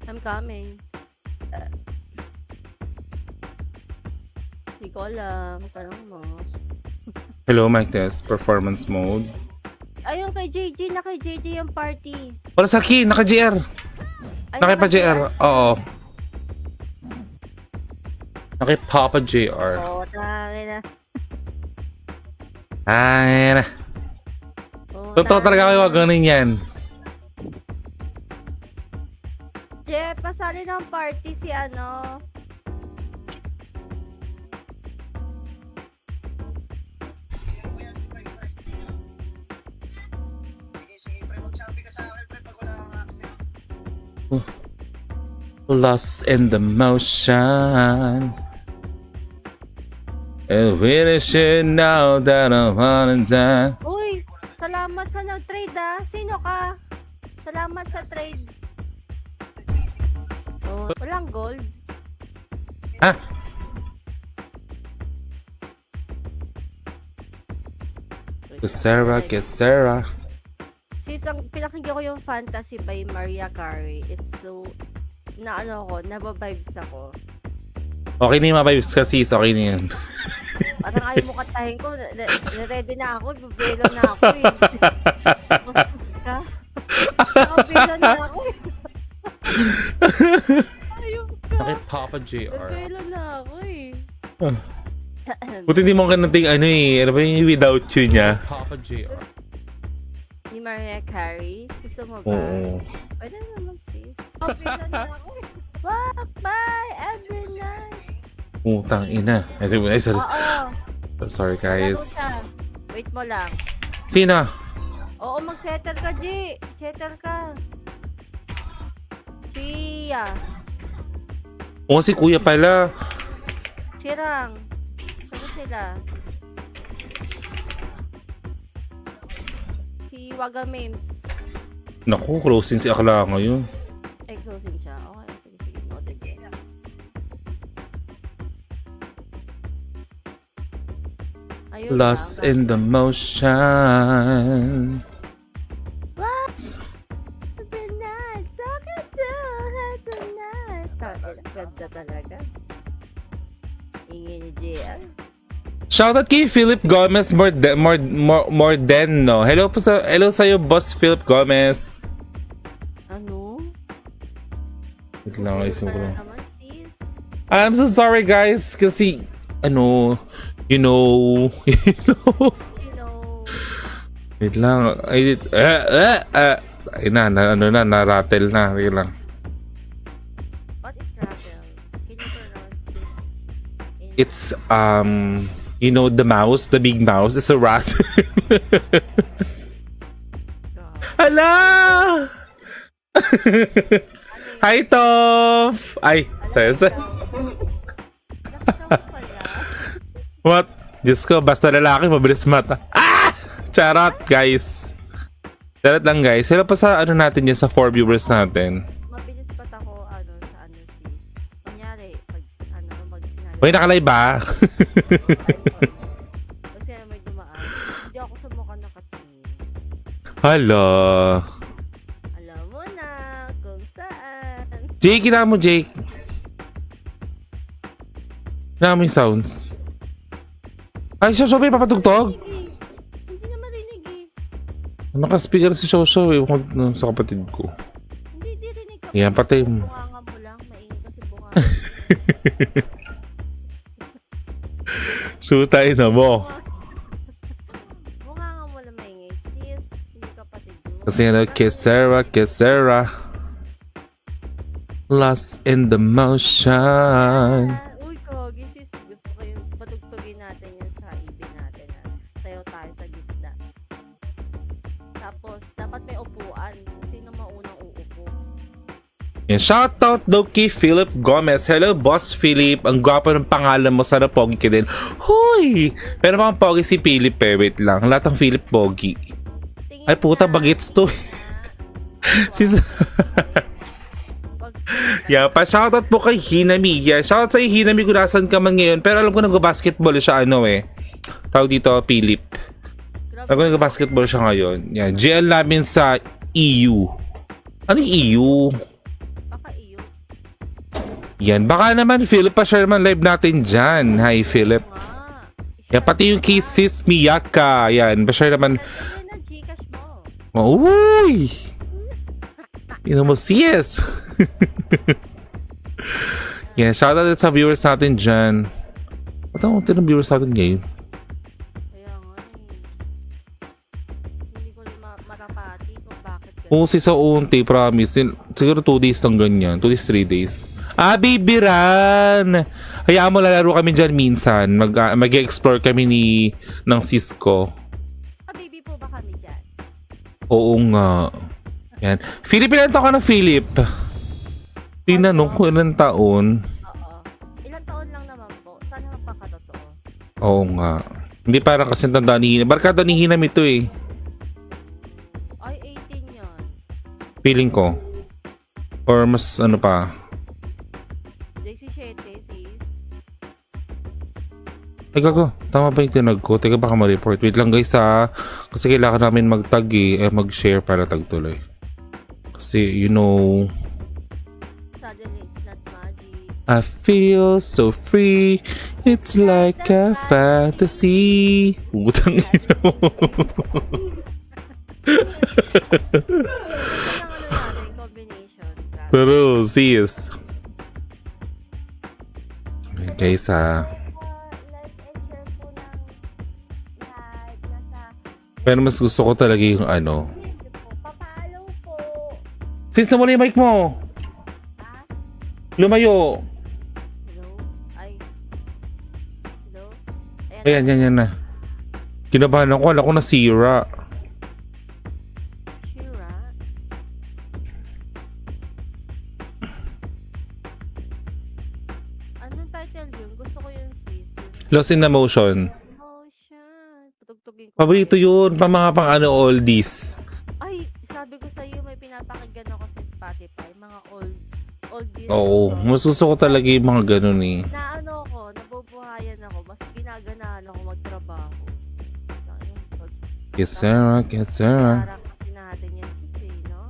I'm coming. Hindi ko alam. Tanong mo. Hello, mic test. Performance mode. Ayun kay JJ. Na kay JJ yung party. Wala sa akin. Naka-JR. Ay, Naka-JR. Oo. Naka-Papa JR. Oo, tangin na. Ay na. Oo, Totoo talaga kayo wag ganun yan. Jeff, pasali ng party si ano. Lost in the motion. And we should know that I'm on time. Uy, salamat sa nag-trade ah. Sino ka? Salamat sa trade. Oh, walang gold. Ah, Sarah. Sis, pinakinggan ko yung Fantasy by Mariah Carey. It's so, na ano ko, nababibes ako. Okay na yung mga vibes kasi okay na yun. Parang ayaw mo kantahin ko, ready na ako, bubelo na ako eh. Bastos ka. Nakabelo na ako eh. Ayaw ka. Naki-Papa JR. Bubelo na ako eh. Buti hindi mo kanating ano eh. Ano ba yung without you niya? Papa JR. Ni Mariah Carey, gusto mo ba? Oo. Pwede naman sis. Bubelo na ako eh. Walk by every night. Utang ina. Ay, sorry. Oo. I'm sorry Wala ko guys. siya. Wait mo lang. Sino? Oo, mag-settle ka, G. Settle ka. Siya. O si kuya pala. Sirang. Saan sila? Si Waga Memes. Naku, closing si Akla ngayon. Ay, closing siya. Okay, sige. Noted yun. Ayun Lost lang. in the motion. What? Every night, talking to her tonight. Ganda talaga. Ingin ni JL. Shoutout kay Philip Gomez Mordeno. Hello sa iyo, boss Philip Gomez. Ano? Wait lang, ayusin ko lang. Naman, sis. I'm so sorry guys kasi ano, you know. You know. Wait lang. Ay na-rattle na. Wait lang. What is travel? Can you pronounce it? It's you know the mouse, the big mouse, it's a rat. Hala! Hi Tof! Ay, sorry. What? Diyos ko, basta lalaki, mabilis mata. Ah! Charot, guys. Charot lang, guys. Sila pa sa ano natin yan, sa 4 viewers natin. Mabilis ba't ako sa ano sis? Kunyari, pag sinabi. Uy, nakalay ba? Kasi may dumaan. Hindi ako sa mukha nakatingin. Hala. Alam mo na kung saan. Jake, kailangan mo, Jake. Kailangan mo yung sounds. Ay, Shosho, may papatugtog? Hindi na marinig eh. Naka-speaker si Shosho eh, sa kapatid ko. Hindi rinig ka. Yan, patay mo. Bunganga mo lang. Maingay kasi bunganga. Sutay na mo. Bunganga mo lang maingay. Sis, hindi kapatid mo. Kasi ano, Kesera. Lost in the motion. Uy, Kogi, sis. Gusto ko yung patugtugin natin yan sa ibig natin. Sayo tayo sa gitna. Tapos, dapat may upuan. Sino maunang uupo? Yan, shoutout daw kay Philip Gomez. Hello, Boss Philip. Ang gwapo ng pangalan mo. Sana pogi ka din. Hoy! Pero mga pogi si Philip eh. Wait lang. Lahat ng Philip pogi. Tingin Ay puta, na. bagets to. Si Yeah, pa-shoutout po kay Hinami. Yeah, shoutout sa Hinami kung nasan ka man ngayon. Pero alam ko nag-basketball siya ano eh. Tawag dito, Philip. Alam ko nag-basketball siya ngayon. Yeah, GL namin sa EU. Ano yung EU? Baka iyo. Yan, baka naman Philip pa share naman live natin dyan. Hi Philip. Nga. Yan, pati yung kay Sis Miyaka. Yan, pa-share naman. Ano na Gcash mo? Uy! Yun mo, sis! Yan, shoutout sa viewers natin dyan. Ba't ang unti ng viewers natin ngayon? Kaya nga hindi ko rin matapati kung bakit ganun. Oo, si sa unti, promise. Siguro 2 days lang ganyan. 2 days, 3 days. Ah, bibiran! Hayaan mo, lalaro kami dyan minsan. Mag-explore kami ng Cisco. Baby po ba kami dyan? Oo nga. Yan. Philip, ilan taon ka na, Philip? Tinanong ko ilang taon. Oo. Ilang taon lang naman po. Sana magpakatotoo. Oo nga. Hindi parang kasi tanda ni Hinam. Barkada ni Hinam ito eh. Ay, 18 yun. Feeling ko. Or mas ano pa. JC7, sis. Ay gago, tama ba yung tinag ko? Teka baka ma-report. Wait lang guys ha. Kasi kailangan namin mag-tag mag-share para tag tuloy. Kasi you know, Suddenly, it's not magic. I feel so free. It's like a fantasy. Utang ina mo. Kailangan natin, combination. Grabe. Pero sis. Okay, guys ha. Like and share po ng lahat. Nasa Pero mas gusto ko talaga yung ano. video po. Papalo po. Sis, nawala yung mic mo. Ah, Lumayo. hello? Ay. Hello? Ayan, yan na. Kinabahan ako. Wala ko nasira. Shira. Anong title yun? Gusto ko yung sis. Lost in the Motion. Motion. Patugtugin ko. Paborito yun. Pa mga pang ano, oldies. Ay, sabi ko sa'yo, may pinapakinggan ako sa Spotify. Mga oldies. Oo. songs. Mas gusto ko talaga yung mga ganun eh. Na ano ko, nabubuhayan ako. Mas ginaganahan ako magtrabaho. Ayun, Yes, sir. Yes, sir. parang kasi natin yan kasi, no?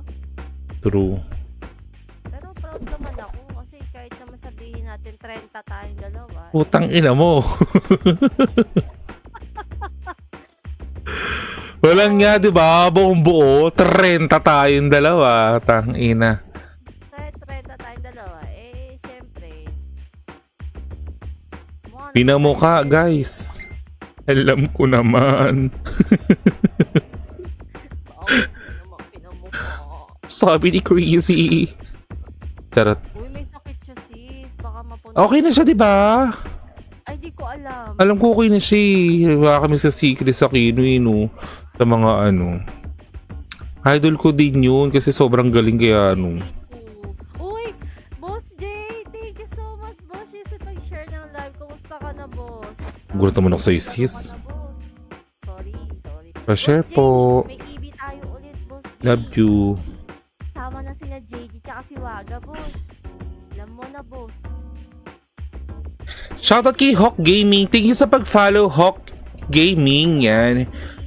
True. Pero proud naman ako kasi kahit naman sabihin natin 30 tayong dalawa. Putang ina mo. Walang nga, di ba? Buong buo. 30 tayong dalawa. Tang ina. Kahit 30 tayong dalawa, eh, syempre. Pinamukha, guys. Alam ko naman. Pinamukha. Sabi ni Crazy. Charot. Uy, may sakit siya sis. Baka mapunta. Okay na siya, di ba? Ay, di ko alam. Alam ko okay na siya eh. Wala kami sa secret sa Kino no. Sa mga ano. Idol ko din yun kasi sobrang galing kaya ano. Uy, Boss Jay, thank you so much, Boss Jay, sa pag-share ng live. Kumusta ka na, Boss? Gulat naman ako sa'yo, sis. Kumusta ka na, Boss? Sorry. Pa-share Boss Jay, po. may EB tayo ulit, Boss Jay. Love you. Sama na sina JD tsaka si Waga, Boss. Alam mo na, Boss. Shoutout kay Hawk Gaming. Thank you sa pag-follow, Hawk Gaming. Yan.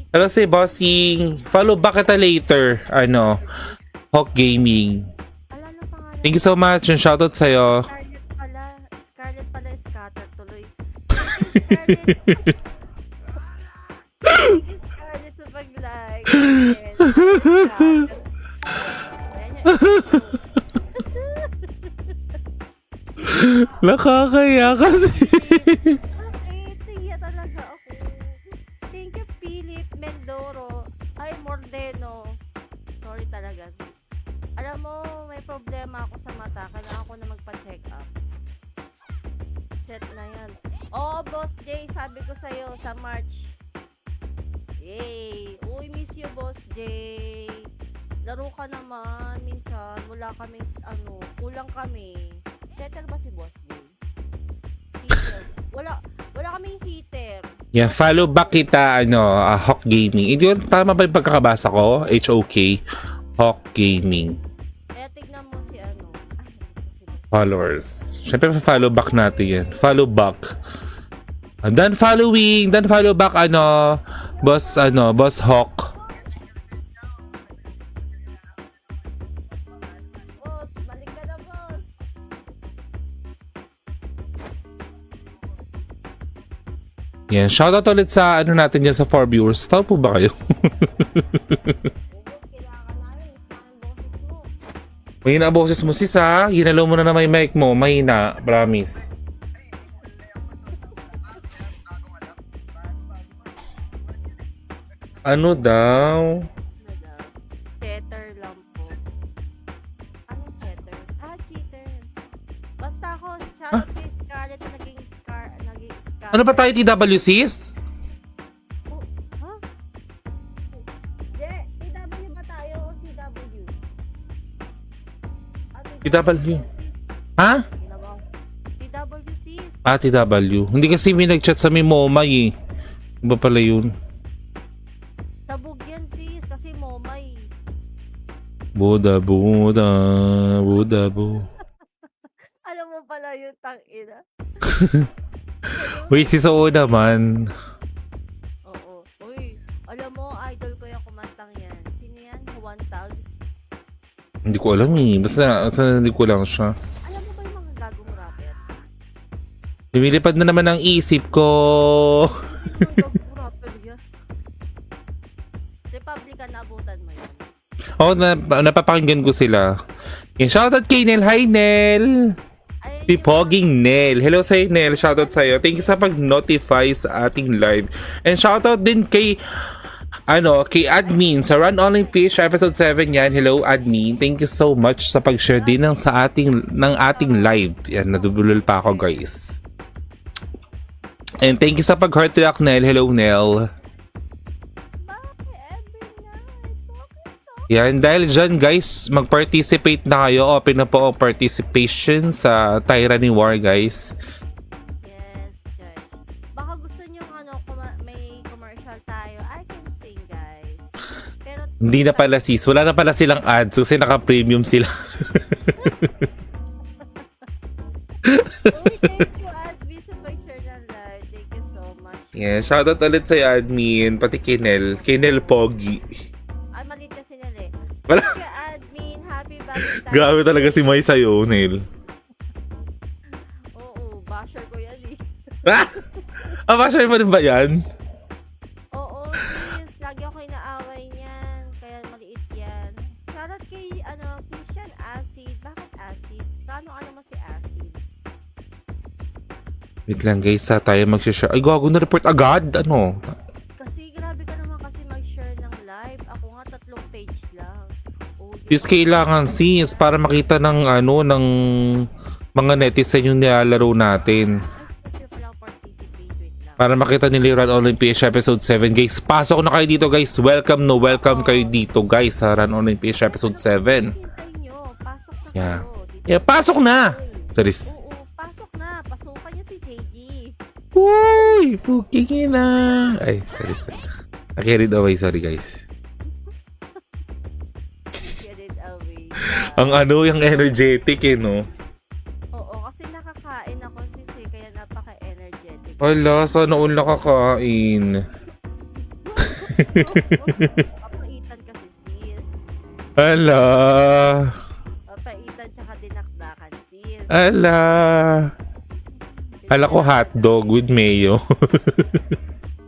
Hello si Bossing. Follow back kita later. Ano? Hawk Gaming. Ala na pangalan. Thank you so much. And shoutout sa'yo. Scarlett pala, scatter tuloy. Scarlett. Scarlett sa pag-like. Nakakaya kasi. Tiya talaga ako. Thank you, Philip Mendoro. Ay, Mordeno. Sorry talaga. Alam mo, may problema ako sa mata. Kailangan ko na magpa-check up. Set na yan. Oo, Boss Jay, sabi ko sa'yo sa March. Yay! Uy, miss you, Boss Jay. Laro ka naman. Minsan, wala kami, kulang kami. Settle ba si Boss Jay? Heater. Wala kaming heater. Yeah, follow back kita, Hawk Gaming. Tama ba yung pagkakabasa ko? HOK. Hawk Gaming. Kaya tignan mo si Ay, Followers. Siyempre, follow back natin yan. Follow back. Done following. Done follow back, Boss Hawk. Boss, balik ka na, Boss. Yan, shoutout ulit sa ano natin dyan sa 4 viewers. Tao po ba kayo? Kailangan namin. Ang boses mo. Mahina ang boses mo sis ha. Ginalaw mo na may mic mo. Mahina, promise. Ano daw? Ano daw? Cheater lang po. Anong cheater? Cheater. Basta ako, shoutout kay Scarlett na naging Scar. Ano ba tayo TW sis? Oh, ha? TW ba tayo o TW? TW. Ha? TW sis. TW. Hindi kasi may nag-chat sa may Momay eh. Iba pala yun. Sabog yan sis, kasi momay. Buda, Buda, Buda, Bu. Alam mo pala yung tangina. Wait, sis, oo naman. Oo. Uy, alam mo, idol ko yung kumantang yan. Sino yan? Juan Tag. Hindi ko alam eh. Basta hindi ko lang siya. Alam mo ba yung mga gagong rapper? Lumilipad na naman ang isip ko. Ano yung gagong rapper yan? Republican, naabutan mo yan. Oo, napapakinggan ko sila. Yan, shoutout kay Nel. Hi, Nel. Ayun Si yun. Poging Nel. Hello sa'yo, Nel. Shoutout sa'yo. Thank you sa pag-notify sa ating live. And shoutout din kay kay admin sa Run Online Page episode 7 yan. Hello admin. Thank you so much sa pag-share din ng ating live. Yan, nadubulol pa ako, guys. And thank you sa pag-heart react, Nel. Hello, Nel. Bakit every night? Bakit? Yan, dahil dyan, guys, mag-participate na kayo. Open na po ang participation sa Tyranny War, guys. Yes, guys. Baka gusto nyo may commercial tayo. I can sing, guys. Pero Hindi na pala sis. Wala na pala silang ads kasi naka-premium sila. Uy, thank you, admin, sa pag-share ng live. Thank you so much. Yeah, shoutout ulit sa admin, pati kay Nel. Kay Nel Pogi. Ay, maliit kasi nila eh. Wala. Thank you, admin. Happy Valentine's. Grabe talaga si May sa'yo, Nel. Oo, basher ko yan eh. Basher mo rin ba yan? Oo, sis. Lagi ako inaaway niyan. Kaya maliit yan. Shoutout kay, Christian Acid. Bakit Acid? Paano mo si Acid? Wait lang guys, tayo mag-share. Ay, gago na report agad. Ano? Kasi grabe ka naman kasi mag-share ng live. Ako nga 3 page lang. Oh, Sis, kailangan sis para makita ng ng mga netizen yung nilalaro natin. Ay, pala participate. Wait lang. Para makita nila yung Run Online PH episode 7. Guys, pasok na kayo dito guys. Welcome kayo dito guys sa Run Online PH episode 7. Hintay nyo. Pasok na Yeah. kayo. Dito Yeah, pasok na! Charis. Oo, pasok na. Pasukan niyo si JG. Uy! Puking na! Ay, charis. I-carried away, sorry guys. Get it away. Ang yung energetic no? Oo, kasi nakakain ako sis kaya napaka-energetic. Wala, sana all nakakain. Papaitan kasi sis. Ala! Papaitan tsaka dinakdakan sis. Ala! Ala ko hotdog with mayo.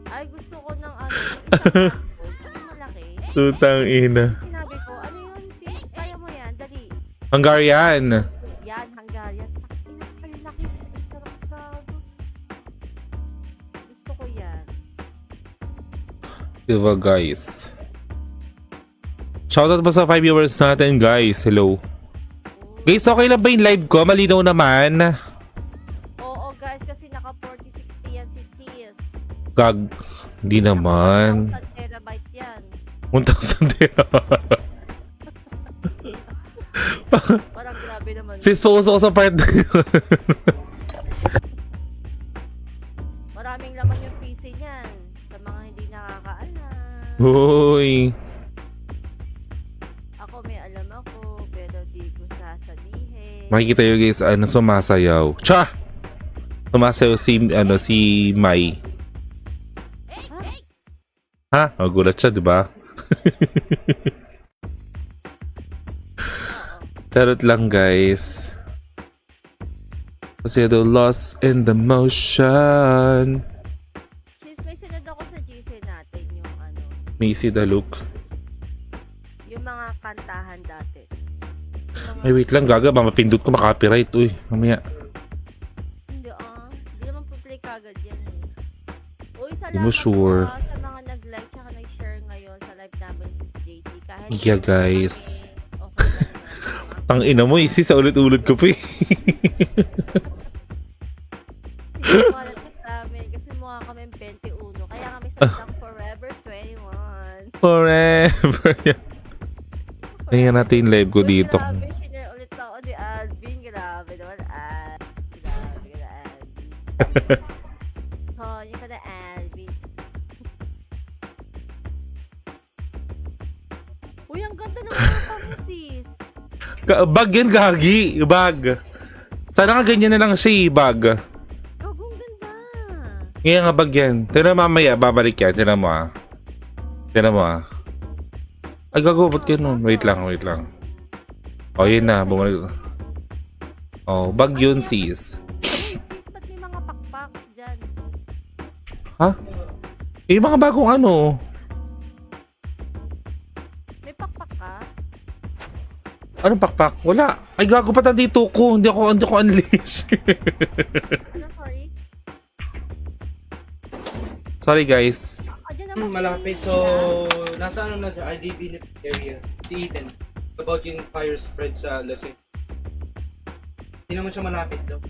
Ay, gusto ko ng isang hotdog. Ano malaki? Tutang ina. Sinabi ko, ano yun sis? Kaya mo yan, dali. Hungarian. Yan, Hungarian. Ay, laki. Ay, sarap gago. Gusto ko yan. Diba guys? Shoutout pa sa 5 viewers natin guys. Hello. Guys, okay lang ba yung live ko? Malinaw naman. Oo guys, kasi naka 4060 yan si sis. Gag. Hindi naman. 1,000 terabyte yan. 1,000 tera. Parang grabe naman. Sis, pauso ko sa part. Maraming laman yung PC niyan. Sa mga hindi nakakaalam. Uy. Ako may alam ako, pero di ko sasabihin. Makikita nyo guys, sumasayaw. Cha! Sumasayaw si Mai. Ha? Magulat siya, di ba? Charot lang guys. Kasi the lost in the motion. Macy the look. Yung mga kantahan dati. Yung mga, Ay, wait lang, gaga. Mapindot ko makapiright. Uy, mamaya. hindi hindi naman po-play kagad yan eh. Uy, Di mo salamat sure. po sa mga nag-like tsaka nag-share ngayon sa live namin si JT. Kahit Yeah, hindi guys. kami, okay lang yan. Tang ina mo, isi sa ulit-ulit ko pa eh. Hindi ko alam sa amin kasi mukha kami 21. Kaya kami sa Forever 21. Forever. Tingnan natin yung live ko Uy, dito. grabe, shinare ulit ako ni Alvin. Grabe naman, Grabe ka na, Alvin. Honyo ka na, Alvin. Uy, ang ganda ng mata mo, sis. Bag yan, gagi. Bag. Sana nga ganyan na lang siya eh, bag. Gagong ganda. Ngayon nga bag yan. Tignan mamaya, babalik yan. Tignan mo ah. Tignan mo ah. Ay, gago, ba't ganun? Wait lang, wait lang. O, yun na. Bumalik. Oh, bag yun, sis. Uy, sis, ba't may mga pakpak dyan? Ha? Eh, mga bagong ano. May pakpak ka? Anong pakpak? Wala. Ay, gago pa dito ko. Hindi ako unleash. Ano, sorry? Sorry, guys. Dyan naman Malapit. si So, Ina. nasa ano na dyan, IDB area. Si Ethan. About yung fire spread sa Lasing. Hindi naman siya malapit daw.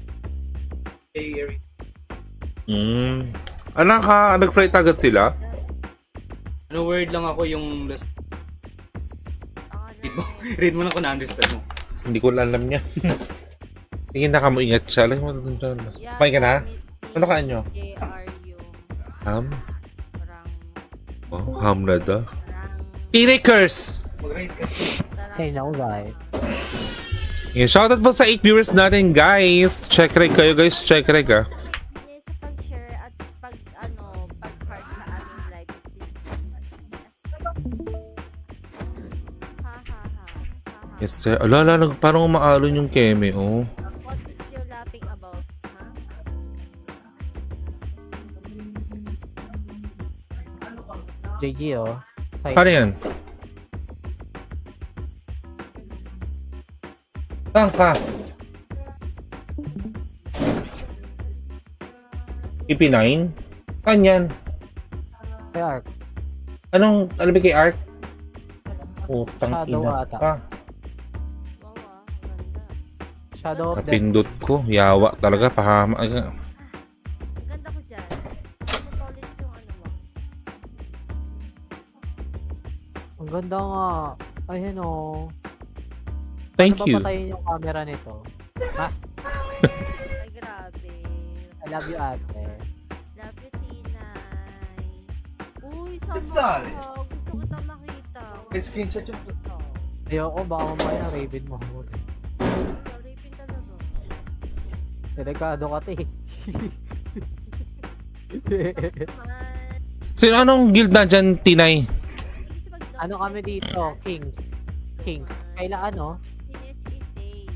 Bay area. Anak ka, nag-flight agad sila? Ano word lang ako yung Lasing. Ako na. Read mo lang kung na-understand mo. Hindi ko alam niya. Tingin na ka mo, ingat siya. Alam mo, Yeah, kumain ka na? gamit ni Ano kain nyo? JR yung Ham? parang Oh, ham na da. parang T-Rakers! Mag-raise ka. Hey, no, guys. Yeah, shoutout po sa 8 viewers natin, guys. Check reg kayo, guys. Check reg, ah. hindi sa pag-share at pag-part sa aming live stream. Ha ha ha. Yes, sir. Ala, parang umaalon yung keme, oh. What is you laughing about? Ha? JG, oh. Side. Paano yan? Saan ka? EP9? Saan yan? Kay Ark. Anong, alam mo kay Art? Putang Shadow ina ata. ka. Wow, ganda. Shadow of Death. Kapindot ko. Yawa talaga. Pahama. Ang ganda ko dyan. Solid yung ano mo. Ang ganda nga. Ayun, oh. Thank Ano ba you. patayin yung camera nito? Ay, grabe. I love you, ate. Love you, Tinay. Uy, sama Sal. ako. Gusto ko na makita. May screenshot yung Ayoko, baka mamaya Raven mo. Rapin talaga. Delikado ka, te. Man. Sino anong guild na dyan, Tinay? Sige, sa Ano kami dito? Kings. Kings. Kaila ano? Day.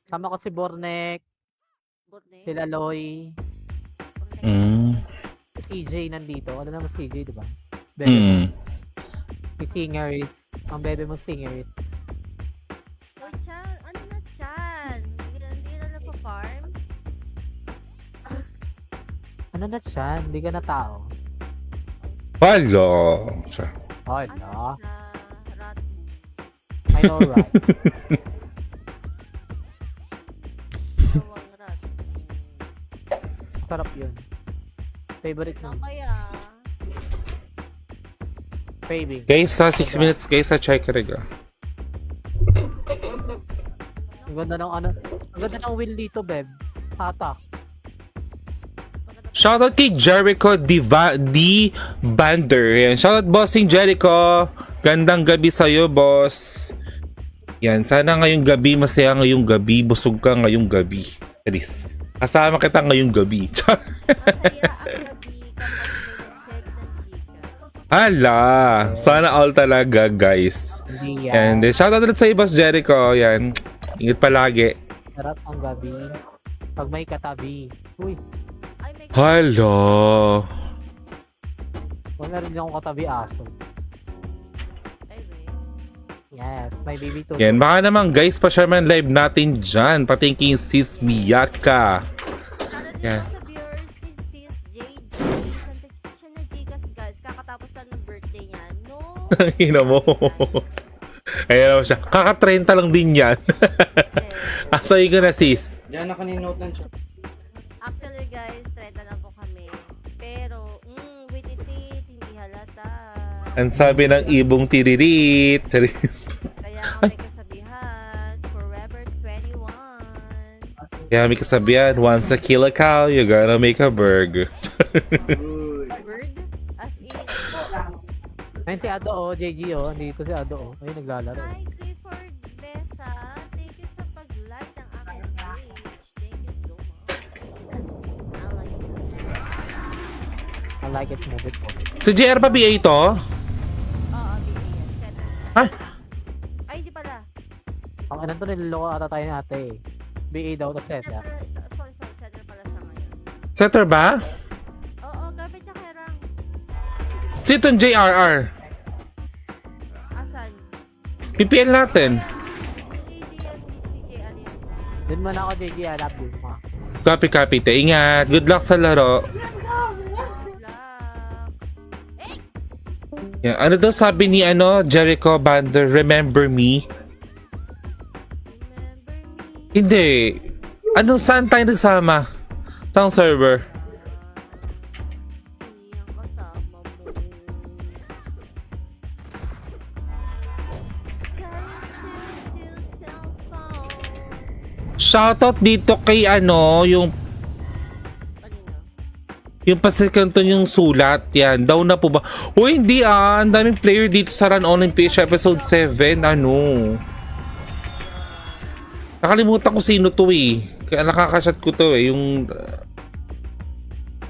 Sama ko si Bornek, Borne. sila Loy, si CJ nandito. Ano naman si CJ, diba? Bebe mo. Si Singerit. Ang bebe mo Singerit. Uy, Chan. Ano na, Chan? Hindi na nagpa-farm? Ano na siya? Hindi ka na tao. Hello. Oh, Ano no. na? Rat. I know, right? Tawang rat. Sarap yun. Favorite Ano ng kaya? craving. Guys, sa 6 minutes, guys, sa check reg, ah. Ang ganda ng ano. Ang ganda ng wheel dito, Beb. Tata. Shoutout kay Jericho D. Bander. Yan. Shoutout bossing Jericho. Gandang gabi sa'yo, boss. Yan. Sana ngayong gabi, masaya ngayong gabi. Busog ka ngayong gabi. Charis. Kasama kita ngayong gabi. Char. Masaya ang gabi kapag may nag-send ng chika. Hala. Sana all talaga, guys. Hindi And yan. shoutout ulit sa'yo, boss Jericho. Yan. Ingat palagi. Sarap ang gabi. Pag may katabi. Uy. Ay, may Hala. Wala rin akong katabi aso. Ay, wait. Yes, my baby too. Yan, baka naman guys, pa-share man live natin dyan. Pati kay Sis Miyaka. Para din Yeah. sa viewers is Sis JJ. Santa siya na Gcash guys. Kakatapos lang ng birthday niya. No! Hina mo. Ayan naman siya. Kaka-30 lang din yan. Asayin ko na sis. Diyan na kaninote ng chat. Actually guys, 30 na po kami. Pero, with it, hindi halata. Ang sabi ng ibong tiririt. Kaya nga may kasabihan, forever 21. Kaya may kasabihan, once a kill a cow, you're gonna make a burger. Bird? As in, Ayun si Ado oh, JG oh. Andito si Ado oh. Ayun naglalaro. hi Clifford Besa. Thank you sa pag-like ng aking page. Thank you so much. I like it. I like it, move it po. Si JR pa BA to? Oo, BBS. Setter. Ay, Ay, hindi pala. Ang ano to, niloloko ata tayo ni ate eh. BA daw, tapos Setter. setter. Sorry, setter pala siya ngayon. setter ba? Oo, gamit niya kay Rang. Si itong JRR. Asan? PPL natin. Hindi yan, CJ, ano yan? Dun mo na ako JG, I love you. Mga. Copy. Te. Ingat. Good luck sa laro. Good luck. Yan. Ano daw sabi ni Jericho Bander, remember me? Remember me. Hindi. Ano, saan tayo nagsama? Saan server? Siyang kasama mo. Shoutout dito kay yung Kanina. pasikanton yung sulat. Yan. Daw na po ba? Uy, hindi Ang daming player dito sa Run Online PH episode 7. Nakalimutan ko sino to eh. Kaya nakakashot ko to eh. Yung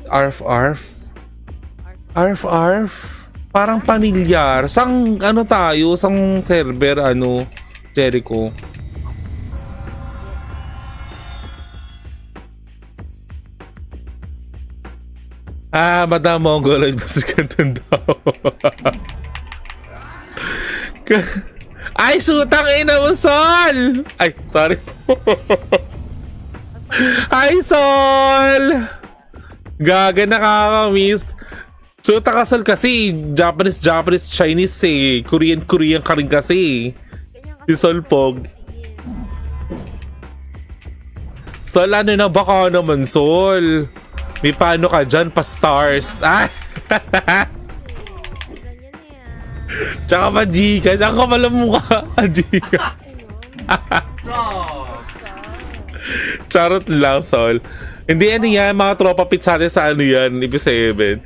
Arf. Parang pamilyar. Sang tayo? Sang server Jericho. Madam Mongoloid pasikanton daw. Ay, sutang ina mo, Sol! Ay, sorry. Ay, Sol! Gaga, nakakamiss. Suta ka, Sol, kasi Japanese, Chinese eh. Korean ka rin kasi. Ganyan Si Sol Pog. Sol, na baka naman, Sol? May paano ka dyan, pa-stars. Ganyan na yan. Tsaka pa Gcash. Tsaka ka pala mukha. Gcash. Stop! Charot lang, Sol. Hindi yan, mga tropa pits sa atin sa EP7.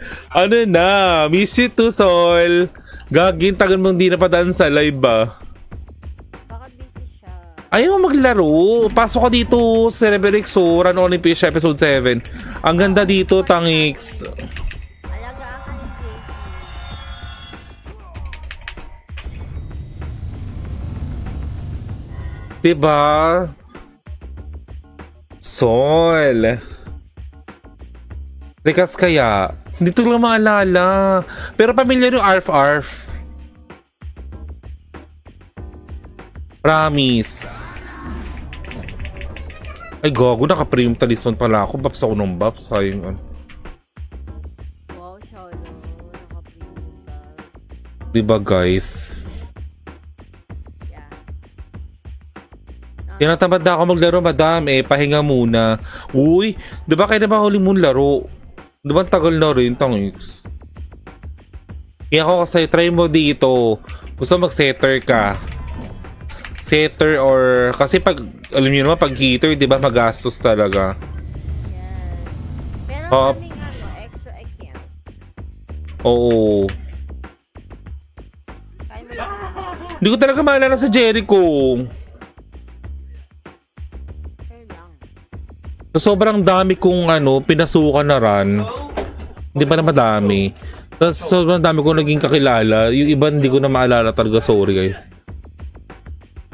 Miss you too, Sol. Gagin, tagal mong di napadaan sa live ba? Baka busy siya. Ayaw maglaro. Pasok ka dito sa Cerebrix, Run Only Fish episode 7. Ang ganda dito, Tangix. Alagaan ka ni JC. Diba? Sol. Likas kaya. Hindi ko lang maalala. Pero pamilyar yung Arf. Promise. Ay, gago. Naka-premium talisman pala ako. Baps ako ng baps. Sayang. Wow, Sholo. Naka-premium ka. Diba, guys? Yeah. Yan ang tamad na ako maglaro, madam. Pahinga muna. Uy, diba kaya na ba huli mong laro? Diba ang tagal na rin, Tangix? Kaya ako kasi, try mo dito. Gusto mag-setter ka. Setter or... Kasi pag, alam niyo naman, pag heater, diba magastos talaga. Yes. Meron Oh. kaming extra account. Oo. Kaya mo lang. Hindi ko talaga maalala sa Jericho. Kaya lang. So, sobrang dami kong pinasukan na run. Hindi pa na madami. Tapos sobrang dami kong naging kakilala. Yung iba hindi ko na maalala talaga. Sorry guys.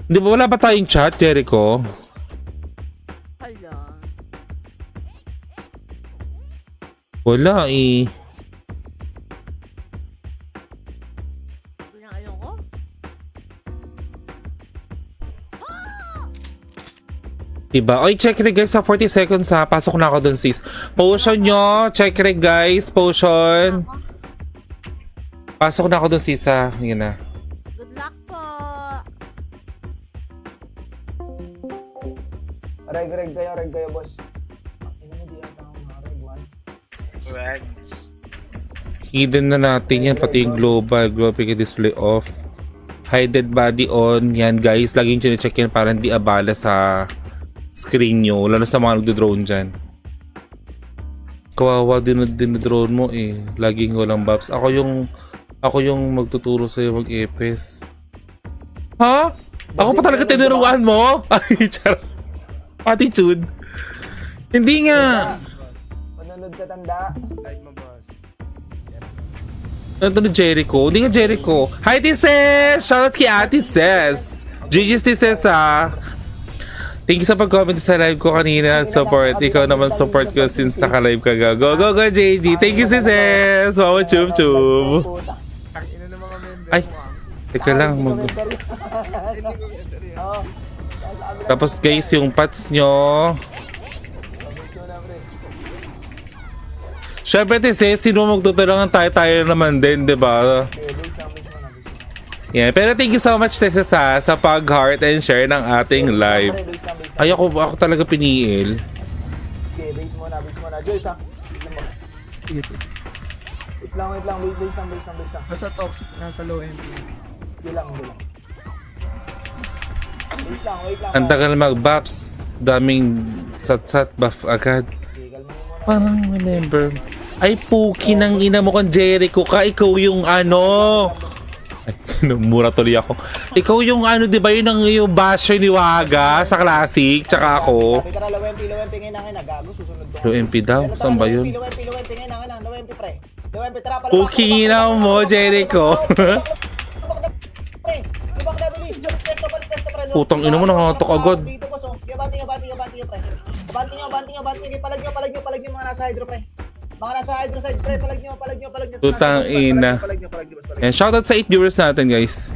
Di ba wala pa tayong chat, Jericho? Hala. Wala eh. Diba? Oy, check rig guys sa 40 seconds ha. Pasok na ako dun sis. Potion nyo. Check rig guys. Potion. Pasok na ako dun sis ha. Yun na. Good luck po. Reg kayo, boss. Ina mo, di ata ako reg, man. Hidden na natin yan. Pati yung global pick display off. Hide dead body on. Yan guys. Laging check yan para hindi abala sa screen nyo. Lalo sa mga nagdo-drone dyan. Kawawa din drone mo eh. Laging walang buffs. Ako yung magtuturo sa'yo mag-epes. Ha? Ako pa talaga tinuruan mo? Ay, charot. Attitude. Hindi nga. Manunod ka tanda. Ano to Jericho? Hindi nga Jericho. Hi, Tises! Shoutout kay Ate Ses. GG's Tises ha. Thank you sa pag-comment sa live ko kanina at support. Ikaw naman support ko since naka-live ka. Go, JG. Thank you, Tises. Wow, chup. Ay, teka lang. Tapos guys, yung pats nyo. Syempre, Tises, sino magtutulungan tayo naman din, di ba? Yeah, pero thank you so much, Tises, sa pag-heart and share ng ating live. Ay, ako talaga piniil. Okay, base muna. Joyce, ha? Wait lang. Base lang. Nasa toxic, nasa low MP. Wait lang. Wait lang. Ang tagal mag-buffs. Daming sat-sat buff agad. Okay, kalma mo muna. Parang remember. Ay, puki ng ina mo kang Jericho ka. Ikaw yung ano. Ay, mura tuloy ako. Ikaw yung ano, di ba yung basher ni Waga sa Classic, tsaka ako. Sabi tara, low MP ngayon na nagago, susunod doon. Low MP daw? Saan ba yun? Low MP ngayon na low MP, pre. Low MP, tara, pala. Puki na mo, Jericho. Lubak na, bilis. Pesto, pre. Putang ina mo, nangangatok agad. Dito, boss, oh. Abanti nyo, pre. Abanti nyo. Palag nyo mga nasa hydro, pre. Mga nasa hydro side, pre. Palag nyo. Putang ina. Palag nyo, boss. Yan, shoutout sa 8 viewers natin, guys.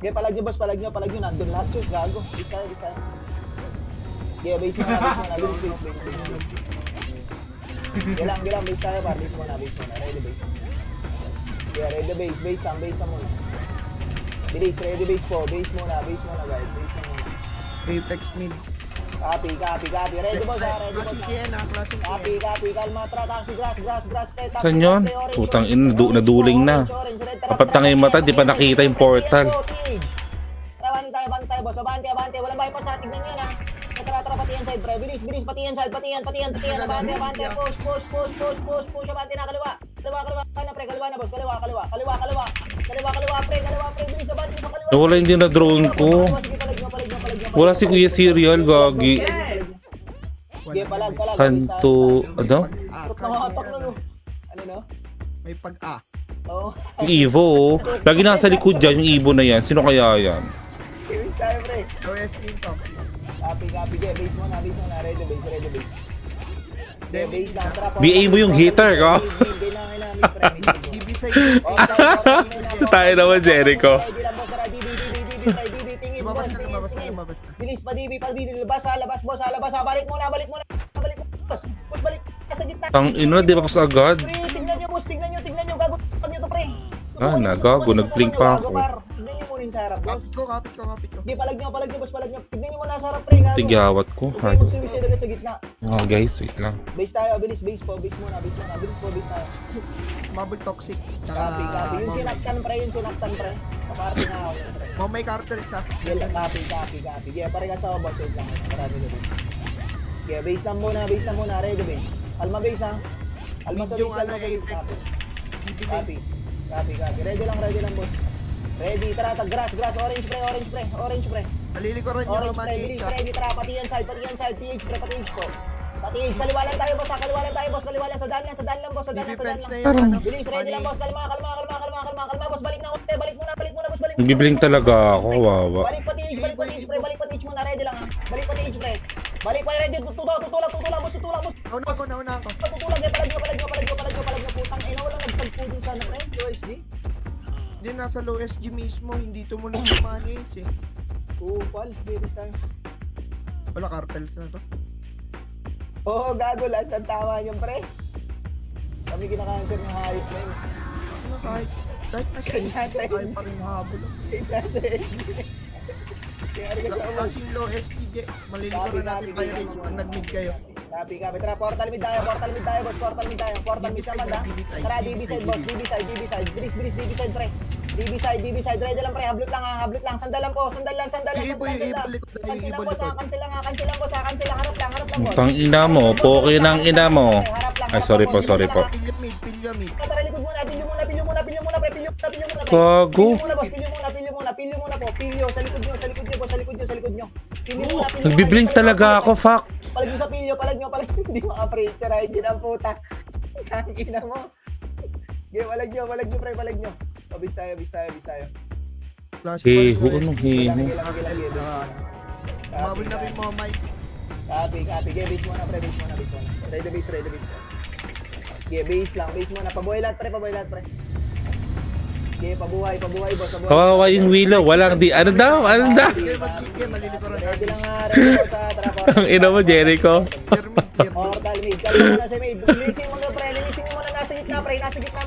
Okay, palag nyo, boss. Palag nyo. Nandun lahat, chus. Gago. Bis tayo. Okay, base mo na. Base. Gilang. Base tayo, par. Base mo na. Ready base. Okay, ready base. Base lang muna. Bilis, ready base po. Base muna, guys. Base na muna. Apex mid. Copy. Ready boss, ha? Ready boss. Classic yan ah, classic Copy. yan. Kalma, tra, taxi, grass, pre. Taxi, Saan yun? grass, pre, orange, Putang orange, ina, orange, naduling na. orange, red, tara, Kapat na ngayong mata, di pa nakita yung portal. Tara, banti tayo, boss. Abante. Walang bypass ha. Tignan nyo na. Tara, pati yan side, pre. Bilis. Pati yan side. Abante. Push. Abante na, kaliwa. Kaliwa na, boss. Kaliwa, pre. Bilis, abante pa kaliwa. Nawala yung dinadrone ko. Wala si Kuya Serial, gagi. Sige, palag. Kanto, ano? Nangatak na, no? Ano, no? May pag-A. Oo. Yung Evo, oh. Lagi nasa likod dyan, yung Evo na yan. Sino kaya yan? Bilis tayo, pre. Low SP yung toxic. Copy. Okay, base muna. Ready base. Okay, base lang. Tara, BA mo yung hitter, ko. Hindi na namin, pre. DB side. Tayo naman, Jericho. Ready lang, boss. Tara, DB, tingin, boss. Lumabas na. Bilis pa, DB, labas, boss. Balik muna, boss. Boss, balik sa gitna. Tang ina, di pa pas agad. Pre, tingnan nyo, boss. Gago nyo to, pre. Ah, nagago, nag-blink pa ako. Tingnan nyo muna yung sa harap, boss. Kapit ko. Hindi, palag nyo, boss. Tignan nyo muna sa harap, pre. Gago. Tigyawat ko. Huwag kayo magsuwisay talaga sa gitna. Oh, guys, wait lang. Base tayo, bilis. Base muna. Bilis tayo. Mabul toxic. Copy. Yung sinaktan, pre. Kaparte na ako, pre. May cartel isa. Copy. Yeah, pare ka sa boss. Wait lang. Marami na base. Yeah, base lang muna. Ready base. Alma base, ha? Alma sa base, Yung ano, Apex. Copy. Ready lang, boss. Ready, tara, grass, orange pre. Nalilikuran yung Orange naman pre, yung bilis, isa. ready, tara, pati yan side, PH pre, pati po. Pati H, kaliwa lang tayo, boss, kaliwa lang, sa daan lang, boss, sa daan Defense na lang. yung ano. Bilis, ready lang, boss, kalma, boss, balik muna, boss, balik. Nagbiblink talaga ako, wawa. Balik pati H muna, ready lang, ha. Balik pati H, pre. Balik pa, ready, tutula, boss. Nauna ako. Tutula, palag nyo, putang, wala nagtagpo dun sana, pre, USD. Hindi, nasa low SG mismo. Hindi tumuloy yung manis eh. Pal, bilis tayo. Wala, cartels na to. Oo, gago. Last ang tama niyo, pre. Kami kinakanswer ng hayop na yun. Ano, kahit nasa Kanya SG, tayo. kaya pa rin habol. Kaya rin ka sa Kasing low SG, malilikuran natin pirates pag nag-mid kayo. Copy. Tara, portal mid tayo, boss. Portal mid tayo. Portal mid siya, manda. Tara, DB side, boss. DB side. Bilis, DB side, pre. DB side. Ready lang, pre. Hablut lang. Sandal lang po. Sandal lang. Ibo likod na, Cancel lang, ibo boss. likod. Cancel lang, boss. Cancel lang. Harap lang, boss. Putang ina mo, poke ng ina mo. Harap lang, Ay, harap sorry lang, po, boss. sorry po. Pilyo mid. Tara, likod muna. Pilyo muna, pre. Pilyo muna, pre. Gago. Pilyo muna, boss. Pilyo muna po. Pilyo, sa likod nyo, boss. Sa likod nyo. Pilyo muna. Nagbiblink talaga ako, fuck. Palag nyo sa pilyo, palag nyo. Hindi maka-preacher, ay, din ang puta. Kangina mo. Okay, palag nyo, pre, palag nyo. Bis tayo. Flash Heho, ball, anong SG. heho? Mabul na rin mo, Mike. Copy. Okay, base muna, pre, base muna. Ready the base. Okay, base muna. Pabuhay lahat, pre. Okay, pabuhay, boss. Kawawa yung Willow, walang di, ano daw? Sige, mag-mid kayo, malilikuran Ready natin. lang nga, ready boss, ha. Tara, portal. Ang ina mo, Jericho. Clear mid. Portal mid. Kalma muna si mid. Lilisin mo na, pre. Lilisin mo muna. Nasa gitna, pre. Nasa gitna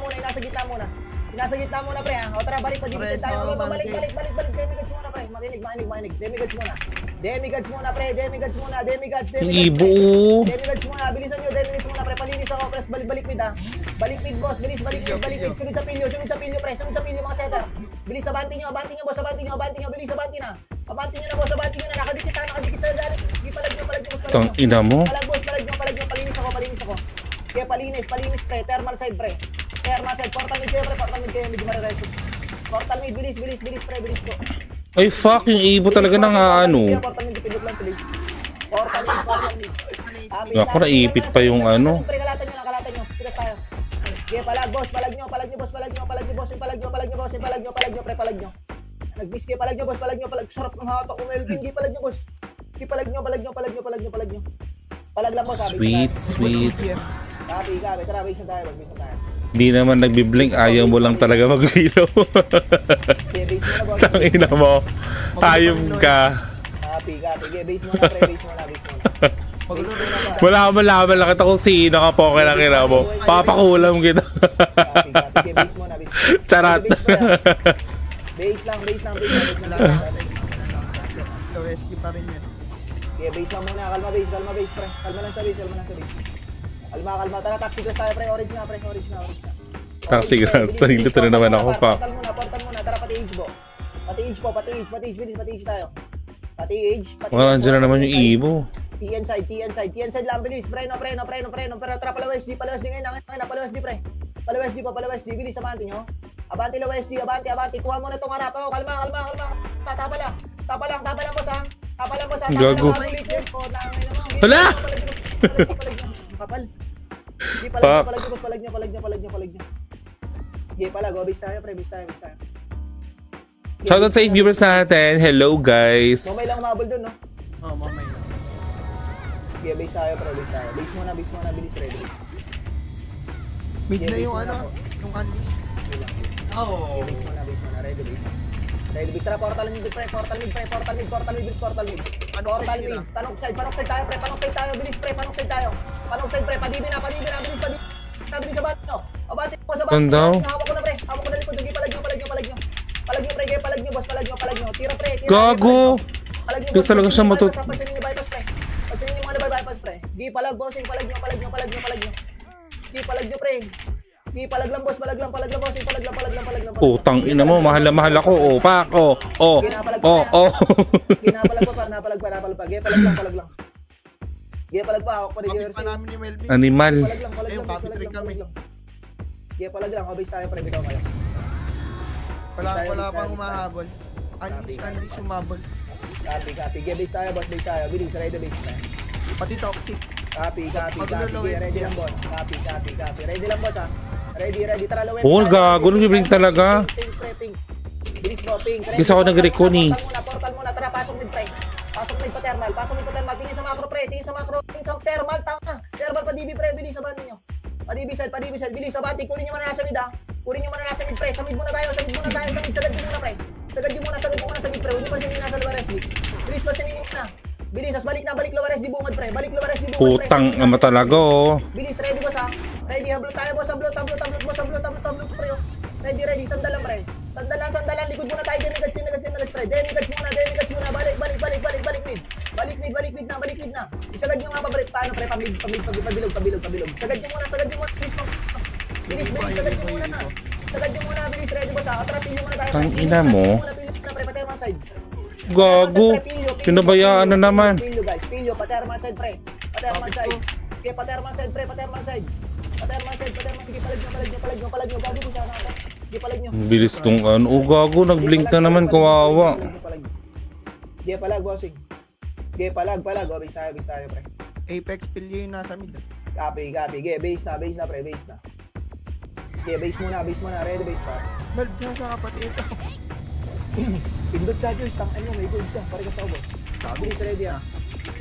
muna, pre. Ha? O, tara, balik pa. Division tayo. Balik. Demigods muna, pre. Makinig. Demigods muna, pre. Demigods. Yung ibo. Demigods muna. Bilisan nyo. Demigods muna, pre. Palinis ako, pre. Balik mid, ha. Balik mid, boss. Balik mid. Sunod sa pilyo, pre. Sunod sa pilyo, mga setter. Bilis, abanti nyo, boss. Abanti nyo. Bilis, abanti na. Abanti nyo na, boss. Nakadikit sa dalit. Palag nyo, boss. Tang ina mo. Palag nyo. Palinis ako. Kaya palinis, pre. Thermal side, pre. Portal mid kayo, medyo marireso. Portal mid, bilis, pre. Bilis ko. Ay, fuck, yung ibo talaga nang ano. Portal mid, pindot lang sa base. Portal mid. Ako, naipit pa yung ano. Pre, kalatan nyo. Pilas tayo. Kaya palag nyo, boss. Pre, palag nyo. Nag-miss kayo, palag nyo. Sarap ng hatak ko, Melvin. Palag nyo, boss. Palag nyo. Palag lang, boss. Sweet. Copy. Tara, base na tayo. Di naman nagbiblink, ayaw mo lang talaga mag-Willow. Kaya base mo na, boss. Tang ina mo. Hayop ka. Copy. Kaya base mo na, pre. Base mo na. Wala ka malaman lang kita kung sino ka po kailang ina mo. Papakulam kita. Copy. Kaya base mo na. Charat. Base lang. Low SG pa rin yan. Kaya base lang muna. Kalma base, pre. Kalma lang sa base. Kalma. Tara, taxi class tayo, pre. Orange na. Taxi class. Nalilito na naman ako, fuck. Portal muna. Tara, pati age po. Pati age tayo. Pati age. Wala, nandiyan na naman yung ibo. TN side lang, bilis. Preno. Pero tara, pala WSG ngayon. Pala WSG, bilis, abanti nyo. Abanti la WSG, abanti. Kuha mo na itong harap. Oh, kalma. Tapa lang, boss, ha. Gago. Hala! Kapal. Di Fuck. palag nyo. Di pala, go, base tayo, pre, base tayo. Shoutout sa viewers natin. Hello, guys. Mamay lang umabol dun, no? Oh, mamay. Okay, base tayo, pre, base tayo. Base muna, bilis, ready. Mid na base yung muna ano, po. yung unleash. Okay, base muna, ready, base. Tara, portal mid, pre, portal mid. Portal mid. Panok side tayo, pre, bilis, pre, panok side tayo. Padibi na, bilis. Bilis sa bato, no? Abante po sa bato. Ganda. Hawak ko na, pre. Hawak ko na likod. Palag nyo, pre. Palag nyo, boss. Tira, pre. Gago. Palag nyo, Di talaga siya matut... Pansinin nyo bypass, pre. Pansinin nyo mga bypass, pre. Di palag, bossing. Palag nyo. Di palag nyo, pre. Di palag lang, boss. Palag lang, bossing. Palag lang. Putang ina mo, mahal na mahal ako. Oh, pak. Oh. Ginapalag pa. Napalag pa. Palag lang. Palag pa. Hawak pa rin. Kapit pa namin ni Melvin. Animal. Palag lang. Ayun, kapit rin kami. Palag lang. Obis tayo, pre. Bitaw kayo. Wala pang humahabol. Unleash humabol. Copy. Base tayo, boss. Bilis, ready base, pre. Pati toxic. Copy. Magulo, Ready lang, boss. Copy. Ready lang, boss, ha. Ready. Tara, lawin. Oh, gago. Nag-blink talaga. Ping. Bilis mo, ping. Kasi ako nag-recon, eh. Portal muna. Tara, pasok mid, pre. Pasok mid pa thermal. Tingin sa macro, pre. Tingin sa thermal. Tama. Thermal pa DB, pre. Bilis, abanti nyo. Padibi side. Bilis, abanti. Kunin nyo muna nasa mid, ha. Pre. Sa mid muna tayo. Sagad nyo muna, pre. Sagad nyo muna sa mid, pre. Huwag nyo pansinin nasa lugar, SB. Bilis, pansinin nyo muna. Bilis, tas balik Luwares, di bungad pre. Balik Luwares, di bungad pre. Putang ama talaga oh. Bilis, ready boss ha. Ready, hablot tayo boss, hablot pre. Oh. Ready, sandalan pre. Sandalan, likod muna tayo. Demigage pre. Demigage muna. Balik mid na. Isagad nyo nga pa pre. Paano pre, pabilog. Sagad nyo muna. Bilis, sagad nyo muna. Bilis, ready boss ha. Atrapin nyo muna tayo. Tang ina mo. Pre, pati mga side. Gago. Pinabayaan na naman. Pilyo guys, pilyo, pati arman side pre. Pati arman side. Okay, pati arman side pre, pati arman side. Sige, palag nyo. Gago ko siya na pre. Sige, palag nyo. Ang bilis tong ano. Oh, gago. Nag-blink na naman. Kawawa. Sige, palag, bossing. Sige, palag. O, base tayo pre. Apex pilyo yung nasa mid. Copy. Sige, base na pre, base na. Sige, base muna. Ready base pa. Mal, dyan sa kapatid. Pindot ka, Joyce. Tang ano, may gold ka. Pare ka sa boss. Bilis, ready ha.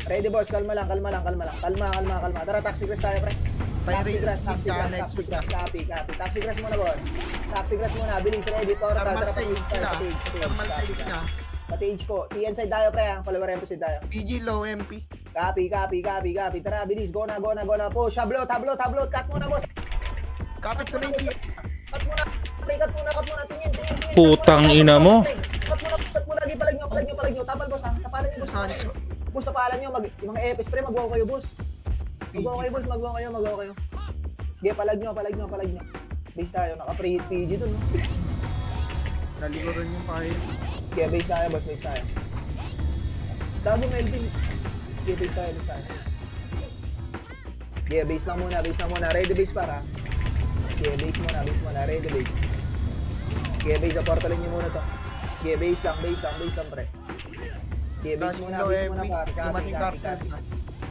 Ready boss, kalma lang. Kalma. Tara, taxi grass tayo pre. Taxi grass. Copy. Taxi grass muna boss. Taxi grass muna, bilis, ready po. Tara, Thermal side sila. Thermal side pati sila. Pati-age po. TN side tayo pre ha. Palawarin po side tayo. PG low MP. Copy. Tara, bilis. Go na. Push, hablot. Cut muna boss. Kapit ko na yung TN. Cut muna. Tingin. Putang ina mo. Cut muna. Lagi palag nyo. Tapal boss ha. Tapalan nyo boss. Boss, tapalan nyo. Mga EPS pre, magwaw kayo boss. Magwaw kayo. Sige, palag nyo. Base tayo. Naka-preheat PG dun. No? Naliguran yung fire. Sige, base tayo boss. Dabo Melvin. Sige, base tayo. Sige, base lang muna. Ready base para. Sige, base muna. Ready base. Sige, base. Portalin nyo muna to. Sige, base lang pre. Sige, base muna par. Dumating cartels na.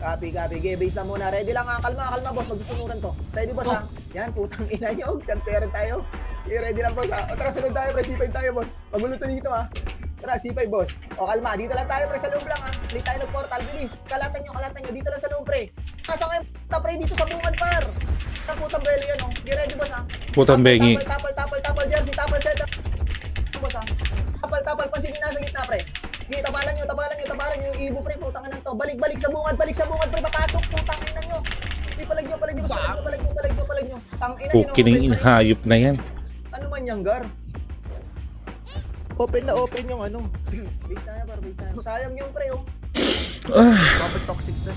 Copy. Sige, base lang muna. Ready lang ha. Kalma boss. Magsusunuran to. Ready boss ha. Yan, putang ina nyo. Kanteran tayo. Sige, ready lang boss ha. O tara, sunod tayo pre. C5 tayo boss. Magulo to dito ha. Tara, C5 boss. O kalma. Dito lang tayo pre. Sa loob lang ha. Play tayo ng portal. Bilis. Kalatan nyo. Dito lang sa loob pre. Nasa ngayon. Pre dito sa bungad par. Ang putang belo yan o. Sige, ready boss ha. Putang bengi. Tapal. Jersey. Tapal set. Boss ha. Tapal. Pansinin na sa gitna pre. Sige, tabalan nyo yung ibo pre, putang ina to. Balik sa bungad pre, papasok, putang ina nyo. Sige, palag nyo. Tang ina nyo. Pukining inhayop na yan. Ano man yang gar? Open yung ano. Base tayo. Sayang yung pre, oh. Kapit toxic na.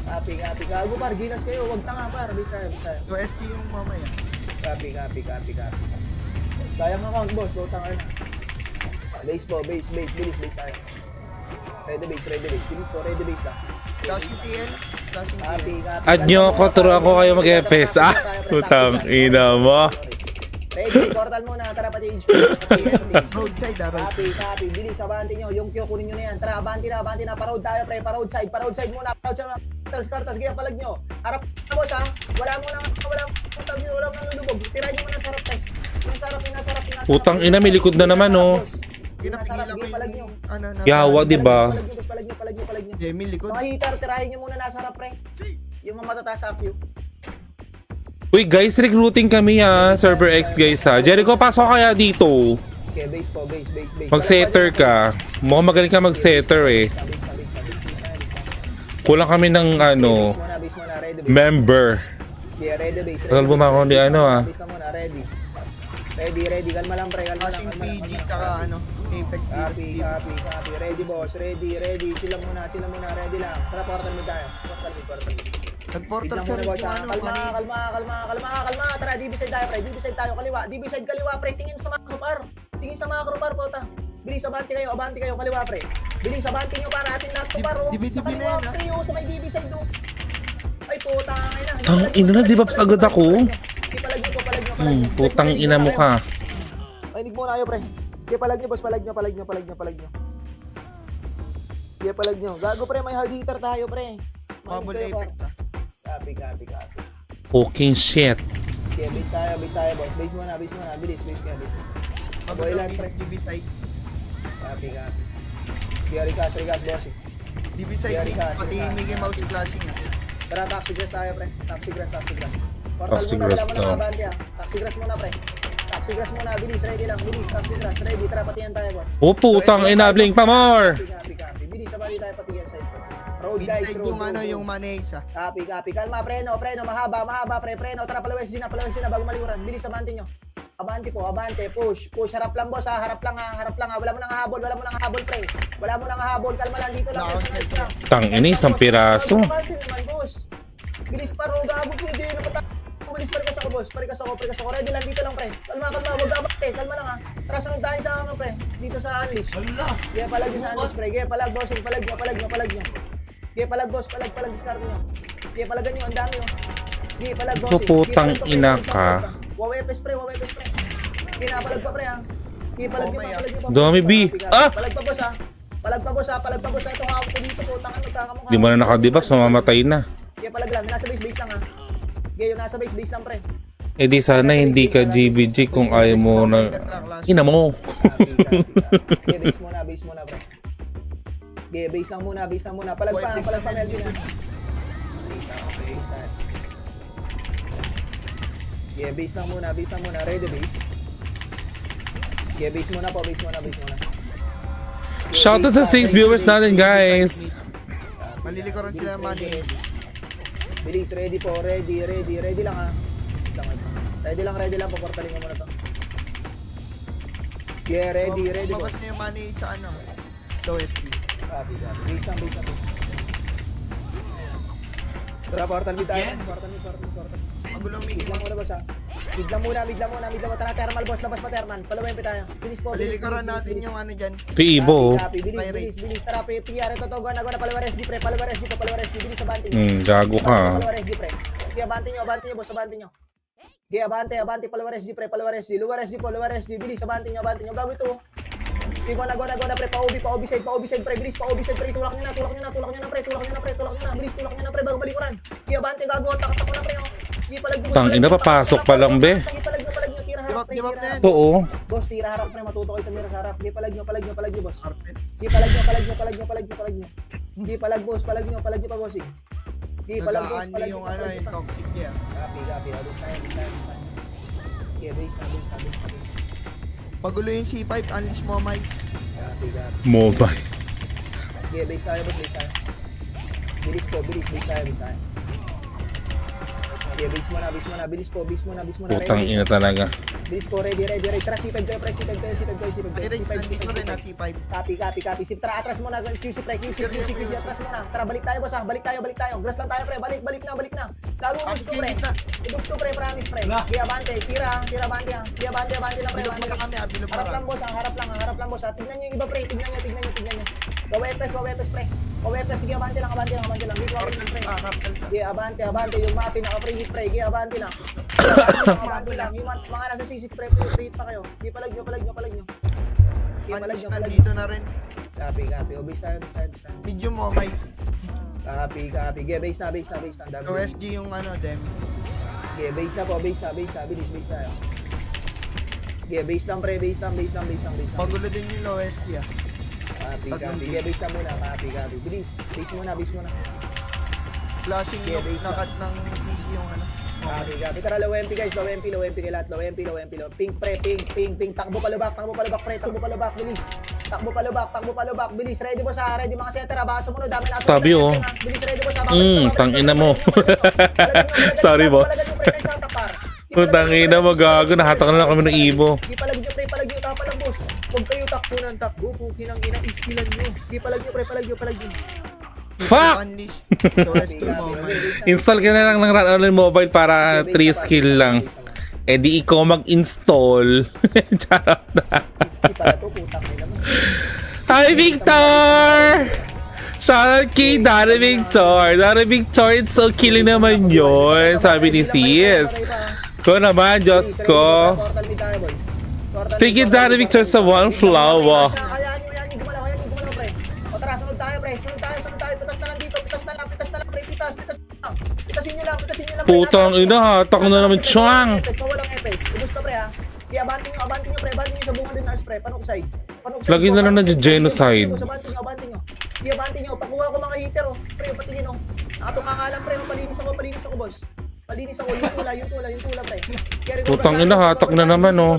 Copy. Gago par, ginas kayo, wag tanga par. Base tayo. Yung SQ yung mamaya. Copy. Sayang account boss, putang ina. Base. Bilis tayo. Ready base. Bilis po, ready base lang. Flashing TN. Copy. Add nyo ako, turuan ko kayo mag-EPS. Putang ina mo. Ready, portal muna. Tara, pati age. Roadside Copy. Bilis, abante nyo. Yung Q, kunin nyo na yan. Tara, abante na. Paroad tayo, pre. Paroad side muna. Cartas. Gaya palag nyo. Harap na, boss, ha. Wala mo nang lulubog. Tira nyo muna sa harap, pre. Yung sarap. Putang ina, may likod na naman oh. Pinapigilan ko yung ano na. Yawa, di ba? Palag nyo. Jamie likod. Mga hitter, tirahin nyo muna nasa harap, pre. Yung mga matataas sa Q. Uy guys, recruiting kami ha. Server X guys ha. Jericho, pasok kaya dito. Okay, base po. Mag-setter ka. Mukhang magaling ka mag-setter eh. Kulang kami ng ano, Base muna. Ready base. member. Yeah, ready base. Tagal bumako di ano ah. Base na muna, ready. Ready. Kalma lang, pre. Flashing PG tsaka ano. Apex Copy. Ready, boss. Ready. Sila muna. Ready lang. Tara, portal mo tayo. Portal. Nag-portal Tignan siya muna, rin boss. yung ano. Kalma. Tara, DB side tayo. Kaliwa. DB side kaliwa, pre. Tingin sa macro par, pota. Bilis, abante kayo. Kaliwa, pre. Bilis, abante nyo para atin lahat to, par. Oh. DB Sa na kaliwa, yan, pre. Oh, sa may DB side, oh. Ay, puta. Tang ina na, di ba agad ako? Palag nyo. Putang ina mo ka. Ay, nig muna kayo, pre. Kaya palag nyo, boss. Palag nyo. Kaya palag nyo. Gago, pre. May hard hitter tayo, pre. Bubble Kayo, Apex par. ah. Copy. Fucking shit. Okay, base tayo, boss. Base muna. Bilis. Boy lang, pre. DB side. Copy. Kaya rigas, boss. DB side Yari mid. ka, Pati yari ka. Mickey Mouse flashing ah. Tara, taxi grass tayo, pre. Taxi grass. Portal Taxi muna, grass wala mo daw. nang abante, ah. Taxi grass muna, pre. Bilis, ready lang. Taxi grass, ready. Tara, patiyan tayo, boss. Oh putang ina, blink pa more. Copy. Bilis, sabali tayo patiyan. yan side. Road guys, Inside road. yung ano, road. yung Manes ah. Copy. Kalma, preno, mahaba, pre, preno. Tara, palawes din na, bago maliuran. Bilis, abante nyo. Abante po, abante, push. Harap lang boss ha, harap lang ha. Wala mo nang habol, pre. Wala mo nang habol, kalma lang dito lang. Nice lang. Tangina, isang piraso. Pansin naman, boss. Bilis pa, gago, pwede yun. Bilis, parikas ako, boss. Parikas ako. Ready lang, dito lang, pre. Kalma, wag abante, kalma lang ha. Tara, sunod tayo sa ano, pre. Dito sa unleash. Kaya palag yung sa unleash, pre. Kaya palag, boss. Palag nyo. Kaya palag, boss. Palag, discard nyo. Kaya palagan nyo, ang dami, oh. Kaya palag, boss. Puputang ina ka. Wawepes, pre. Pinapalag pa, pre, ha. Kaya palag nyo, pa. Dami, B. Ah! Palag pa, boss, ha. Palag pa, boss. Ito, hawak ko dito, po. Tangan mo. Di mo na nakadibas, mamamatay na. Kaya palag lang. Nasa base lang, ha. Kaya yung nasa base lang, pre. Eh di sana hindi ka GBG kung ayaw mo na... Ina mo. Kaya base muna, pre. Kaya base lang muna. Palag pa, Melvin, ha. Yeah, base lang muna. Ready, base. Yeah, base muna. Shout out to 6 viewers natin, guys. Malilikuran sila Manes. Bilis, ready po. Ready lang, ha. Ready lang. Paportalin nyo muna to. Yeah, ready po. Mabas na yung Manes sa ano. Low SP. Copy. Base lang. Tara, portal mid tayo. Portal. Magulong Mid Mickey. lang muna, boss, ha. Mid lang muna. Tara, thermal, boss. Labas pa, thermal. Paluwain pa tayo. Bilis po. Malilikuran natin yung ano dyan. Ito Ibo. Copy. Bilis. Tara, PR. Ito, gana. Palawares, di, pre. Bilis, abante. Gago ka. Palawares, di, pre. Okay, abante nyo, boss. Abante nyo. Okay, abante. Palawares, di, pre. Luwares, di. Bilis, abante nyo. Bago ito. Okay, gona, pre. Pa-OB side, pre. Bilis, pa-OB side, pre. Tulak nyo na, pre. Bilis, tulak nyo na, pre. Bago balikuran. Okay, abante, gago. Takot na, pre. Okay, palag nyo. Tangina, papasok pa lang, be. Palag nyo. Tira harap, pre. Di ba, Tira harap. Oo. Boss, tira harap, pre. Matuto kayo tumira sa harap. Okay, palag nyo, boss. Carpet. Di palag nyo. Di palag, boss. Palag nyo pa, bossing. Di palag, boss. Nag-aani yung ano, yung toxic niya. Copy. Alis tayo. Okay, base na. Pagulo yung C5, unleash mo, Mike. Copy. Mobile. Okay, base tayo, boss. Bilis, base tayo. Okay, base mo na. Bilis mo na. Putang ina talaga. Bilis po, ready. Tara, C5 kayo, pre. Ay, Rex, nandito rin na C5. Copy. Tara, atras muna. QC, pre. QC, atras muna. Tara, balik tayo, boss, ha. Balik tayo. Grass lang tayo, pre. Balik na. Lalo gusto, pre. Gusto, pre. Promise, pre. Kaya abante. Tira, abante, ha. Kaya abante lang, pre. Bilog mo na kami, bilog mo Harap lang, na. boss, ha. Harap lang, boss, ha. Tignan nyo yung iba, pre. Tignan nyo. Wawepes, pre. Sige, abante lang. Dito ako rin, pre. Raptal siya. Sige, abante. Yung mapin, naka-preheat, pre. Sige, abante lang. Abante lang. Yung mga nasa sisig, pre. Preheat pa kayo. Sige, palag nyo. Sige, palag Unleash nyo. nandito na rin. Copy. Base tayo. Video mo, Mike. Copy. Sige, base na. Dami. Low SG yung ano, dem. Sige, base na po. Bilis, base tayo. Sige, base lang, pre. Base lang. Pagulo din yung low SG ah. Copy. Sige, base lang muna. Copy. Bilis. Base muna. Flashing Yeah, yung base nakat ng PG yung ano. Copy. Tara, low MP, guys. Low MP kay lahat. Low MP. Pink, pre. Pink. Takbo palubak, pre. Takbo palubak. Bilis. Takbo palubak. Bilis. Ready, boss, ha. Ready, mga setter, ha. Baka sumunod. Dami na. Tabi, oh. Bilis, ready, boss, ha. Tangina mo. Sorry, boss. Tangina mo, gago. Nahatak na lang kami ng Ibo. Di palag nyo, pre. Tapa lang, boss. Huwag kayo takbo ng takbo. Pukin ang ina. Iskilan nyo. Di palag nyo, pre. Palag nyo. Fuck! Unleash. Low SG mo, Mike. Install ka na lang ng Run Online Mobile para 3 skill lang. Eh di ikaw mag-install. Charot na. Di pala to, putang ina mo. Hi, Victor! Shoutout kay Dara Victor. It's so killing naman yun. Sabi ni Sis. Ko naman, Diyos ko. Thank you, Dara Victor, sa one flower. Kaya yan, gumalaw, pre. O tara, sunod tayo, pre. Sunod tayo. Pitas na lang dito. Pitas na lang, pre. Pitas lang. Pitasin nyo lang, pre. Putang ina, hatak na naman, Chuang. Walang epes. Ubus ka, pre, ha. Kaya abante nyo, pre. Abante nyo sa bunga din, Ars, pre. Panok side. Lagi na lang na-genocide. Abante nyo. Kaya abante nyo. Pakuha ko mga heater, oh. Pre, patingin, oh. Nakatong nga lang, pre. Palinis ako, boss. Palinis ako. Yung tula, pre. Putang ina, hatak na naman, oh.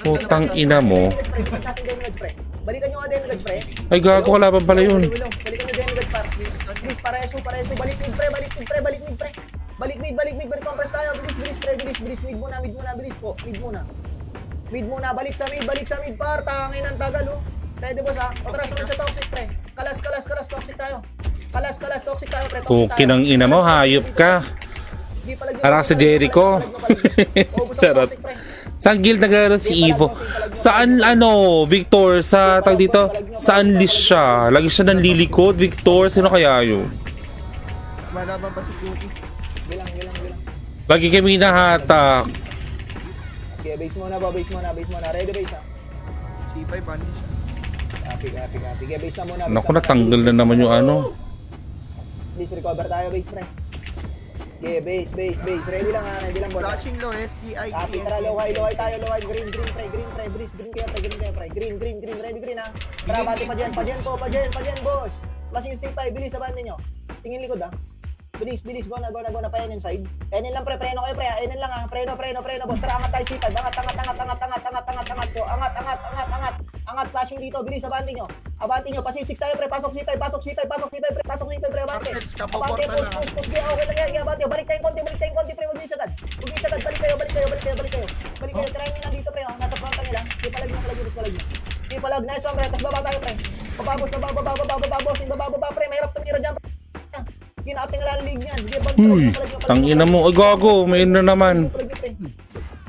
Putang ina mo. Balikan nyo nga din, pre. Ay, gago, kalaban pala yun. Balikan nyo din, bilis, pareso, balik mid pre, balik mid pre. Balik mid, compress tayo, bilis pre, bilis, mid muna, bilis po, mid muna, balik sa mid, par, tangin ang tagal, oh. Ready boss ha, otras naman sa toxic pre, kalas, toxic tayo. Kalas, toxic tayo pre, Pukin ang ina mo, hayop ka. Di palagyan mo, Parang si Jericho. Ubus ang Charot. toxic pre. Saan guild naglaro si Evo? Saan Victor? Sa tag dito? Saan list siya? Lagi siya nanlilikod, Victor. Sino kaya yun? Malaban pa si Cookie. Bilang. Lagi kami nahatak. Okay, base muna. Ready base ha. C5, bandi siya. Copy. Okay, base na muna. Naku, natanggal na naman yung ano. Please recover tayo, base pre. Okay, base. Ready lang boss. Flashing low, SKI, Copy, tara, low high tayo, green pre, bilis, green kayo pre, green, ready green ha. Tara, bati pa dyan, boss. Flashing yung C5, bilis, abandon nyo. Tingin likod ha. Bilis, go na, payan inside. Payanin lang pre, preno kayo pre, ayanin lang ha. Preno, boss, tara, angat tayo C5, angat, flashing dito, bilis, abandon nyo, pasisix tayo pre, pasok C5 pre, abante. Markets, kapo, Abante, portal lang. push, okay lang yan, abante, balik tayong konti pre, huwag niyo isagad, balik kayo, try nyo lang dito pre, oh, nasa fronta nila, ipalag nyo, ipalag, nice one pre, tas baba tayo pre, bababos, bababa pre, mahirap tumira dyan pre, kinating nga lalig niyan, Uy, tangina mo. Ay, gago. May na naman.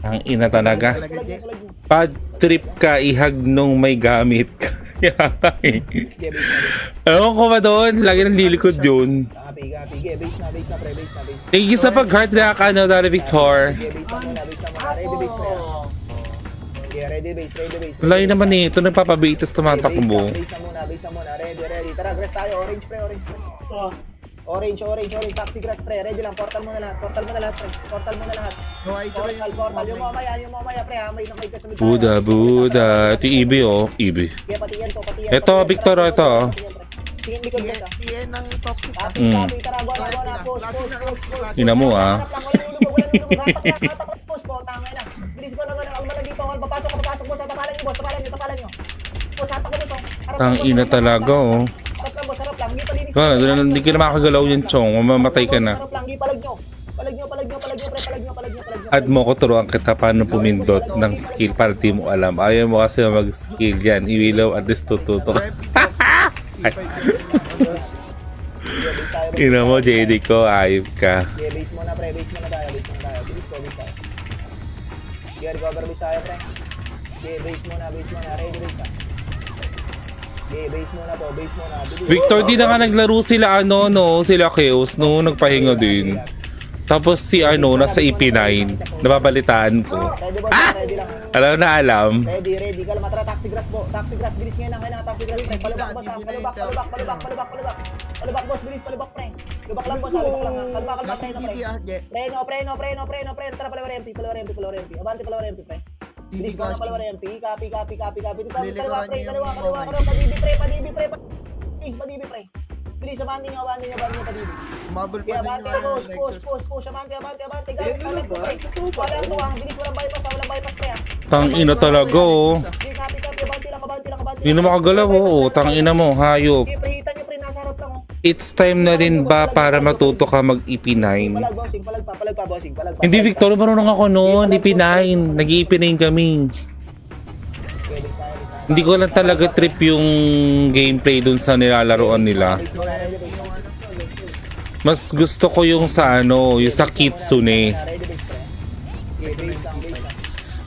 Ang ina talaga. Pad trip ka, ihag nung may gamit ka. Ewan ko ba doon? Lagi nang lilikod yun. Copy, base na pre, Thank you sa pag-heart react, Dara Victor. base na muna, ready base pre, okay, ready base, Layo naman ito, nagpapabitas tumatakbo. Base na muna, ready, tara, grass tayo, orange pre. Orange, taxi grass pre, ready lang, portal mo na lahat pre, No idol yung portal, yung mamaya pre, ha, may nakay ka sa mid. Buda. Ito yung Ibi, oh. Ibi. Kaya pati yan. Ito, Victor, ito. Tingin likod mo sa. TN ng toxic. Copy, tara, go na, push. Ina mo, ah. Walang lulubog, hatak lang, push po, tangay na. Bilis ko lang, ang malagi pa, papasok, boss, tapalan nyo. Boss, hatak ko, boss, oh. Tang ina talaga, oh. Harap lang, gipalinis. Hindi ka na makakagalaw yan, chong. Mamamatay ka na. Harap lang, gipalag nyo. Palag nyo, pre. Add mo ko, turuan kita paano pumindot ng skill para di mo alam. Ayaw mo kasi mag-skill yan. Iwilaw at least tututok. Ina mo, JD ko, ayop ka. Okay, base muna tayo. Bilis ko, base tayo. Okay, recover base tayo, pre. Okay, base muna, ready base ha. Okay, base muna. Bilis. Victor, di na nga naglaro sila, sila Chaos, nagpahinga din. Tapos si nasa EP9, nababalitaan ko. Ready boss, ready lang. Alam. Ready. Kalma, tara, taxi grass, bilis ngayon ang taxi grass. Palubak, boss, palubak, boss, bilis, palubak, pre. Lubak lang, boss, lubak lang. Kalma, Flashing pre. TV, Jet. Preno. Tara, palawar MP. Abante, palawar MP, pre. Bilis ko na palawar MP. Copy. Kaliwa, padibi, pre. Bilis, abante nyo, padibi. Umabol pa Kaya din abante, yung push, abante. Walang tuwang, bilis, walang bypass, pre. Tang ina talaga, oh. Copy, abante lang. Hindi na makagalaw, oh. Tang ina mo, hayop. Okay, prehitan nyo, pre, nasa harap lang, oh. It's time na rin ba para matuto ka mag EP9? Palag pa, bossing. Hindi, Victor, marunong ako noon. EP9. Nag-EP9 kami. Hindi ko lang talaga trip yung gameplay dun sa nilalaroan nila. Mas gusto ko yung sa yung sa Kitsune.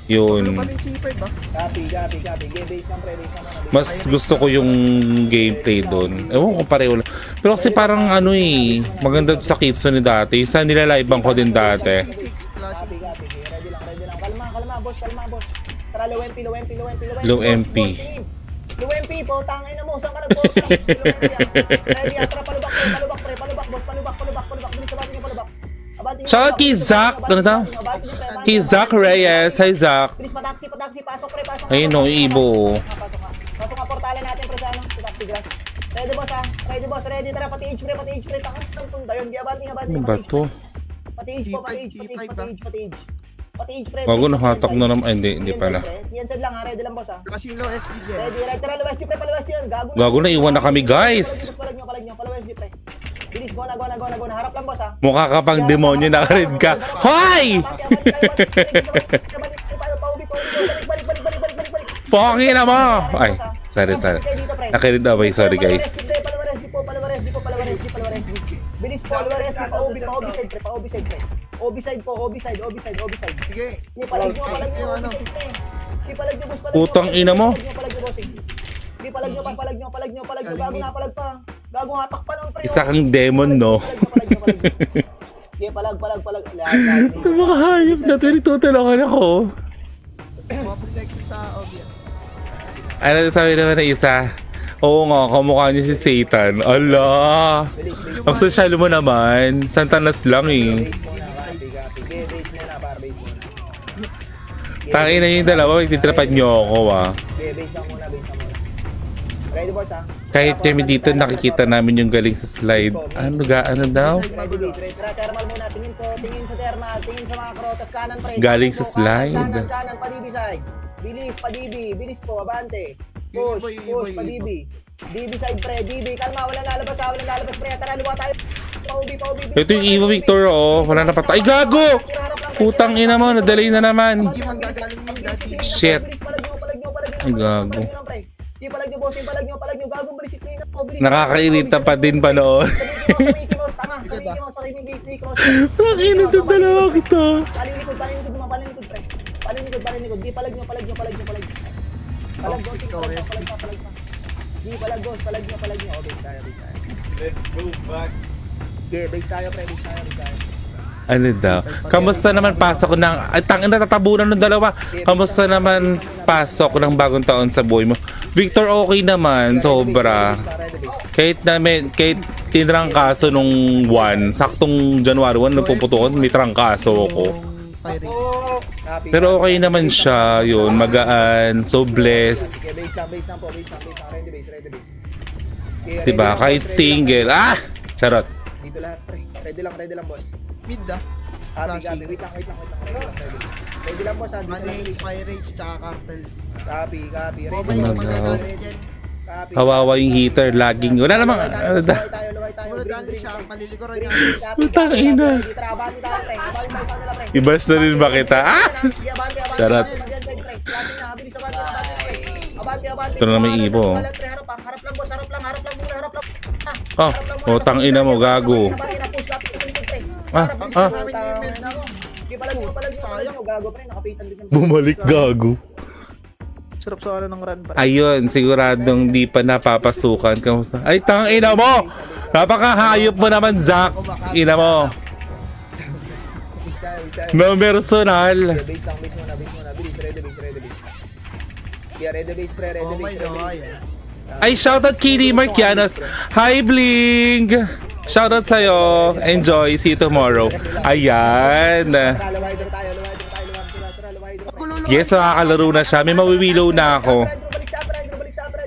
Yun. Ano pa rin C5 ba? Copy. Base lang, pre. Mas gusto ko yung gameplay doon. Ewan ko pareho lang. Pero kasi parang maganda sa Kitsune dati. Sa nilalivean ko din dati. Copy. Ready lang. Kalma, boss. Tara, low MP. Low MP. Low MP po, tangay na mo. Saan ka nag-porta? Ready, tara, palubak, pre. Boss. Bilis, abante nyo, palubak. Shoutout kay Zach. Ano daw? Kay Zach Reyes. Hi, Zach. Bilis, pataksi. Pasok, pre. Ayun, Ibo. Pasok nga, portalan natin, pre, sa taxi grass. Ready, boss, ha? Ready. Tara, pati age, pre. Takas ng tunda yun. Di abante. Ano ba to? Pati age, pre. Bago nahatak na naman. Hindi pala. Yan sad lang, ha? Ready lang, boss, ha? Flashing low, SK, Jet. Ready, tara, luwas, pre, paluwas yan. Gago na, iwan na kami, guys. Palag nyo, paluwas, pre. Bilis, go na. Harap lang, boss, ha. Mukha ka pang demonyo, nakared ka. Hoy! Pongin na mo! Ay, sorry. Nakared na ba? Sorry guys. Bilis po, Alvarez, pa-OB side, pre. OB side po, OB side. Sige. Hindi, palag nyo, OB side, pre. Hindi, palag nyo, boss, palag nyo. Putang ina mo. Palag nyo, bossing. Hindi, palag nyo, gago nga, palag pa. Gago nga, takpan ang pre. Isa kang demon, no? Palag nyo. Sige, palag. Lahat. Ito mga hayop na 22 talaga ako. Maprotect sa obya. Ano sabi naman na isa? Oo nga, kamukha niyo si Satan. Ala! Bilis. Ang sosyal mo naman. Santanas lang eh. Base muna, copy. Base muna, para base muna. Tangin na yung dalawa, magtitrapan niyo ako ah. Base lang muna. Ready, boss, ha? Kahit kami dito nakikita namin yung galing sa slide. Ano daw? Ready, thermal muna. Tingin sa thermal. Tingin sa macro. Tas kanan, pre. Galing sa slide. Kanan, pa-DB side. Bilis, pa-DB. Bilis po, abante. Push, Iboy. pa-DB. DB side, pre. DB. Kalma, walang lalabas, pre. Tara, luwa tayo. Pa-UB. Ito yung Evo Victor oh. Wala na patay. Ay gago! Putang ina mo, nadalay na naman. Hindi man gagaling mo yung dati. Shit. Palag nyo. Ay, gago. Di palag nyo, bossing. Palag nyo. Gagong balisit na yun. Nakakairita pa din pa noon. Sa Mickey Mouse, tama. Sa Mickey Mouse. Nakakino to dalawa kita. Palilikod, pre. Palilikod. Di palag nyo. Palag, bossing. Palag pa. Di palag, boss. Palag nyo. O, base tayo. Let's go back. Okay, base tayo, pre. Ano daw? Kamusta naman pasok ng... Ay, tangin na tatabunan ng dalawa. Kamusta naman pasok ng bagong taon sa buhay mo? Victor, okay naman. Sobra. Kahit tinrangkaso nung 1, saktong January 1, nagpuputukan, may trangkaso ako. Pirate. Pero okay naman siya. Yun, magaan. So blessed. Base lang po. Ready base. Diba? Kahit single. Ah! Charot. Dito lahat, pre. Ready lang, boss. Mid ah. Copy. Wait lang. Ready lang, boss. Manis, pirates, tsaka cartels. Copy. Ready, Mobile Oh yung my mga God. galit dyan. Copy. Hawawa yung heater. Lagging. Wala namang... Ano da? Luway tayo. Muna galit siya, malilikuran niya. Putang ina. Abante tayo, pre. Abante tayo sa kanila, pre. Ibas na rin ba kita? Ah! Abante. Charot. Abante. Ito na may ibo. Harap lang, boss. Harap lang. Oh, utang ina mo, gago. Di palag nyo. Gago, pre. Nakapitan din ng... Bumalik, gago. Sarap sa ano ng run pa. Ayun, siguradong di pa napapasukan. Kamusta? Ay, tang ina mo! Napakahayop mo naman, Zach. Ina mo. No personal. Base muna. Bilis. Ready base. Yeah, ready base, pre. Ready Oh my base. God. Ay, shoutout kay Marquianos. Hi, Bling! Shoutout sa'yo. Enjoy. See you tomorrow. Ayan. Tara, luwider tayo. Yes, makakalaro na siya. May mawiwilaw na ako.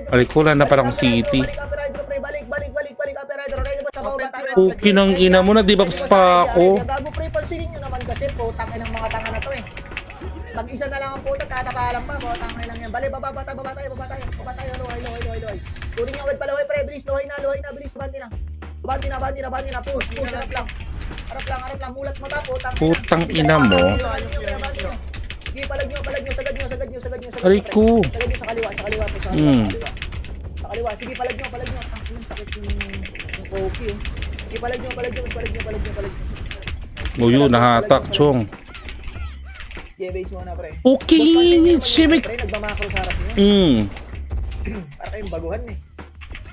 Ay, kulang na parang city. Okay ng ina mo na, di ba pa ako? Gago, pre, pansinin nyo naman kasi putang ng mga tanga na to eh. Mag-isa na lang ang puta, tatakalan pa, putang lang yan. Bali, baba tayo, luhay. Turing nyo agad pa, luhay, pre, bilis, luhay na, bilis, banti na, push, harap lang, mulat mo ta, Putang ina mo. Sige, palag nyo, sagad nyo. Aray ko. Sagad nyo sa kaliwa po, sa kaliwa. Sige, palag nyo. Ang sakit yung okay, oh. Sige, palag nyo. O yun, nahatak, chong. Yeah, base muna, pre. Okay, shimik. Pre, nagmamakro sa harap nyo. Para kayong baguhan eh.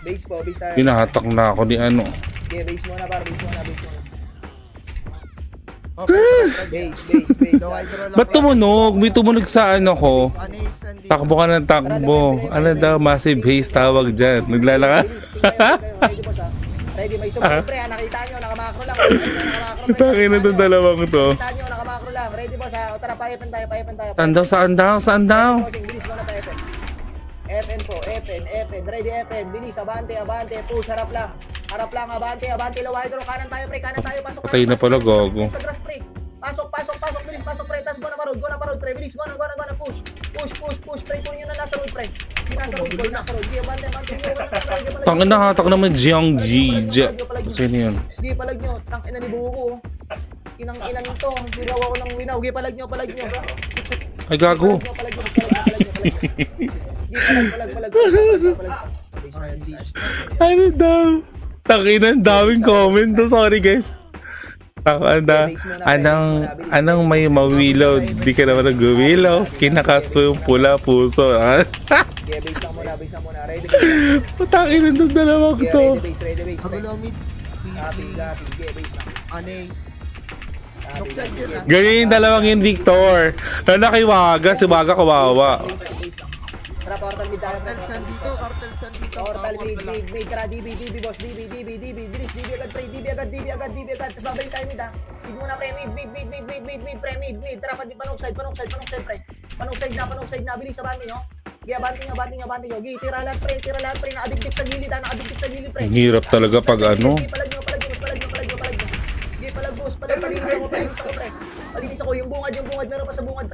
Base tayo. Pinahatak na ako ni ano. Yeah, base muna. Okay. Base. Ba't tumunog? May tumunog sa ano ko. Anis, andito. Takbo ka ng takbo. Ano daw, massive haze tawag dyan. Naglalaka? Ready, may sumunod, pre. Nakita nyo, nakamakro lang. Tangin na itong dalawang to. Nakita nyo, nakamakro lang. Ready, boss, ha? O, tara, payapan tayo. Saan daw? Bilis mo na tayo, FN. FN po, FN. Ready, FN. Bilis, abante. Push, harap lang, abante. Luway, kanan tayo, pre. Pasok. Patay na pala, gogo. Sa grass, pre. Pasok, bilis, pre. Tas go na parod, pre. Bilis, go na, push. Pre, kunin nyo na nasa road, pre. Nasa road, boy, nasa road. Sige, bante, bante. Tangin na hatak naman Jiang Ji. Sino yun? Sige, palag nyo. Tang ina ni buho ko. Inang inan to. Siraw ako ng winaw. Sige, palag nyo, palag nyo. Ay gago. Palag nyo, palag nyo. Sige, palag. Ano daw? Tangin ang daming comment. Sorry guys. Takanda. Anong may mawilaw? Di ka naman nag-wilaw. Kinakaso yung pula puso. Sige, base lang muna, base lang muna. Ready, base. Putangin na itong dalawa ko Sige, to. ready, base. Magulo mid. Copy. Sige, base lang. Anes. Copy, Nookside yun ah. Ganyan yung dalawang yun, Victor. Lalo kay Waga. Si Waga kawawa. Base lang. Tara, portal mid tayo. Cartel San dito, Cartel San dito. Portal Portal lang. mid. Tara, DB, boss. DB. Bilis, DB agad, pre. DB agad. Tapos babalik tayo mid, ha. Mid muna, pre. Mid, pre. Mid. Tara, panong side, pre. Panong side na. Bilis sa bandi, no? Gaya, banting nyo. Gaya, tira lahat, pre. Nakadikdik sa gilid, ha. Pre. Ang hirap talaga pag ano. Palag nyo. Gaya, palag, boss. Palinis ako, pre. Palinis ako. Yung bungad. Meron pa sa bungad,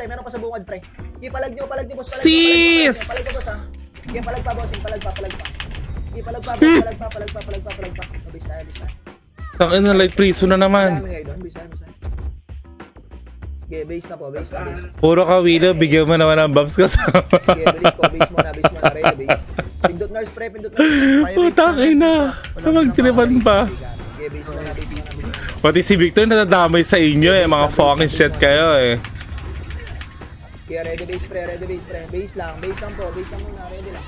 pre. Gaya, palag nyo, boss. Sis! Palag ka, boss, ha. Gaya, palag pa, bossing. Palag pa. Gaya, palag pa. Abis tayo. Tangin na light prison na naman. Dami ngayon doon, bisa. Okay, base na po. Puro ka Willow. Bigyan mo naman ng bumps kasama. Okay, base muna, ready, base. Pindot nurse, pre. Putangin na. Magtripan pa. Okay, base muna. Pati si Victor natadamay sa inyo eh. Mga fucking shit kayo eh. Okay, ready, base, pre. Base lang po. Base lang muna, ready lang.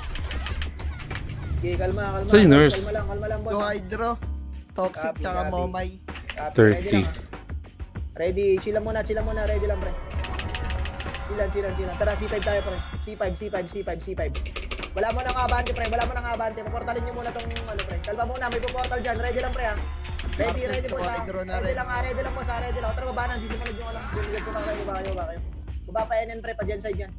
Okay, kalma. Sa'yo, nurse. Kalma lang, Go boss. Hydro. Toxic tsaka Copy. Momay. Copy, 30. Ready, chill muna, ready lang, pre. Chill. Tara, C5 tayo, pre. C5. Wala mo nang abante, pre. Paportalin nyo muna tong, pre. Kalma muna, may puportal dyan. Ready lang, pre, ha. Ready, boss, ha. Ready lang, boss, ha. Ready lang. Tara, baba na. Hindi mo lang. Baba kayo. Baba pa NN, pre, pa dyan side yan.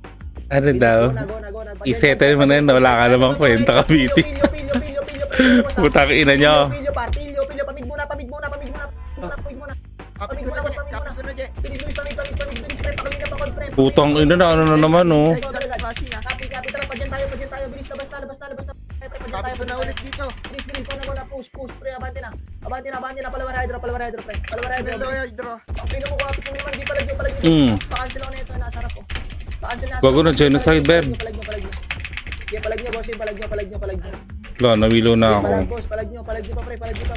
Ano daw? Go na. Isettle mo na yun. Wala ka namang kwenta, Kabiti. Putang ina nyo. Pilyo, pamig muna. Kapit ko na, Je. Bilis, pre. Pakawin na pakod, pre. Putang ina na. Ano na naman oh. Side lang, flashing ah. Copy, tara, pa dyan tayo. Bilis, labas na. Kapit ko na ulit dito. Bilis, push, pre, abante na, palawar hydro, pre. Hello, Hydro. Pino mo ko, naman, di palag nyo. Pakancel ako na ito, nasa harap ko. Wag na genocide, Beb. Palag nyo, boss, palag nyo. Wala, nawilo na ako. Boss, palag nyo pa, pre, palag nyo pa.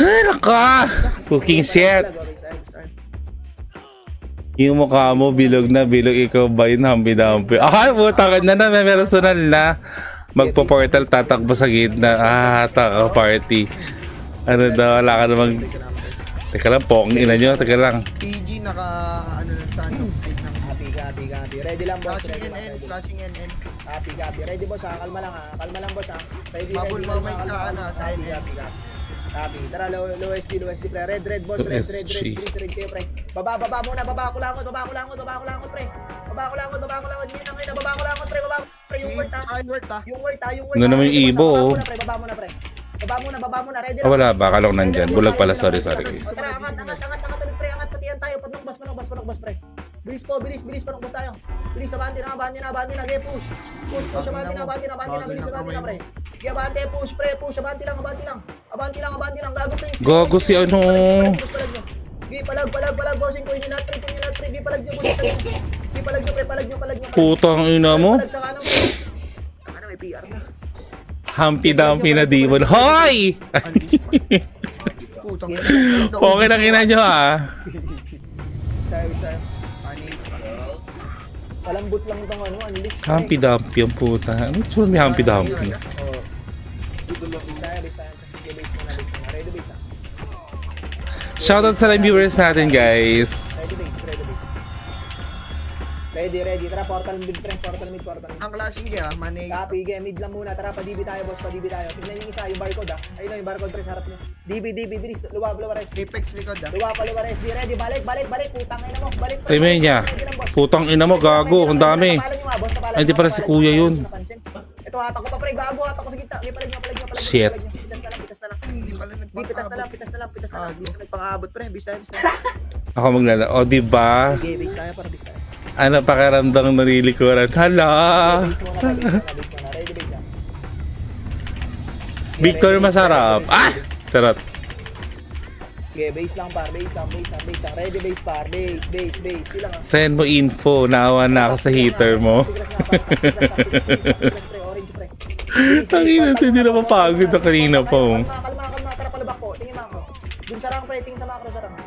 Ay, naka! Cooking shit. Yung mukha mo, bilog na bilog. Ikaw ba yun, hampi-dampi? Ay, putang na na. May personal na. Magpo-portal, tatakbo sa gitna. Taka party. Ano daw, wala ka namang... Teka lang, pokong ina nyo. Teka lang. PG naka ano lang sa side ng Copy. Ready lang, boss. flashing NN. Copy. Ready, boss, ha. Kalma lang, boss, ha. Ready. Mabul mo may sa ano, sa Copy. NN. Copy. Tara, low SP, pre. Red, boss. Red. SG. Red kayo, pre. Baba muna. Baba ko langot, pre. Baba ko langot. Hindi na kayo na. Baba ko langot, pre. Pre, yung word, ha. Word ah. Yung word. Ano naman yung ibo, oh. Baba muna, pre. Baba muna. Ready Ah, wala ba? Akala ko nandyan. Bulag pala. Sorry guys. Tara, angat ulit, pre. Angat, patihan tayo. Panokbas, pre. Bilis, panokbas tayo. Bilis, abante na. Gaya, push, abante na, bilis, abante na, pre. Gaya, abante, push, abante lang. Gago, pre. Gago si ano. Gaya, palag, bossing ko. Hindi na, pre. Gaya, palag nyo, bossing. Gaya, palag nyo, pre. Putang ina mo. Palag sa kanan, pre. Ano, may PR na. Hampi-dampi na demon. Hoy! Putang Okay na kina nyo ah. Style. Palambot lang itong ano, unleash. Hampi-dampi ang puta. Ano tsura may hampi-dampi? Oo. Style. Sige, base muna. Ready, base, ha. Shoutout sa live viewers natin guys. Ready. Tara, portal mid. Ang flashing niya, manay. Copy, mid lang muna. Tara, pa-DB tayo, boss. Tignan yung isa, yung barcode, ha. Ayun, yung barcode, pre, sa harap niyo. DB, bilis. Luwa, SD. Apex likod ah. Luwa, SD. Ready, balik. Putang ina mo. Balik. Timay niya. Putang ina mo, gago. Ang dami. Ay, hindi pala si kuya yun. Ito, hatak ko pa, pre. Gago, hatak ko sa gitna. Palag nyo. Shit. Pitas na lang. Hindi pala Pitas na lang. Hindi ka nagpang-aabot, pre. Bis tayo. Ako maglala. O, diba? Okay, base tayo, para bis tayo. Ano pakiramdang nalilikuran? Hala! Base muna. Victor masarap. Ah! Charot. Okay, base lang par, base lang. Ready base par, base. Yun lang ah. Send mo info. Naawa na ako sa hater mo. Orange pre. Tangina, hindi na mapagod na kanina pa. Oh. Kalma, tara palabak po. Tingin macro. Dun sarang pre, tingin sa macro sarang.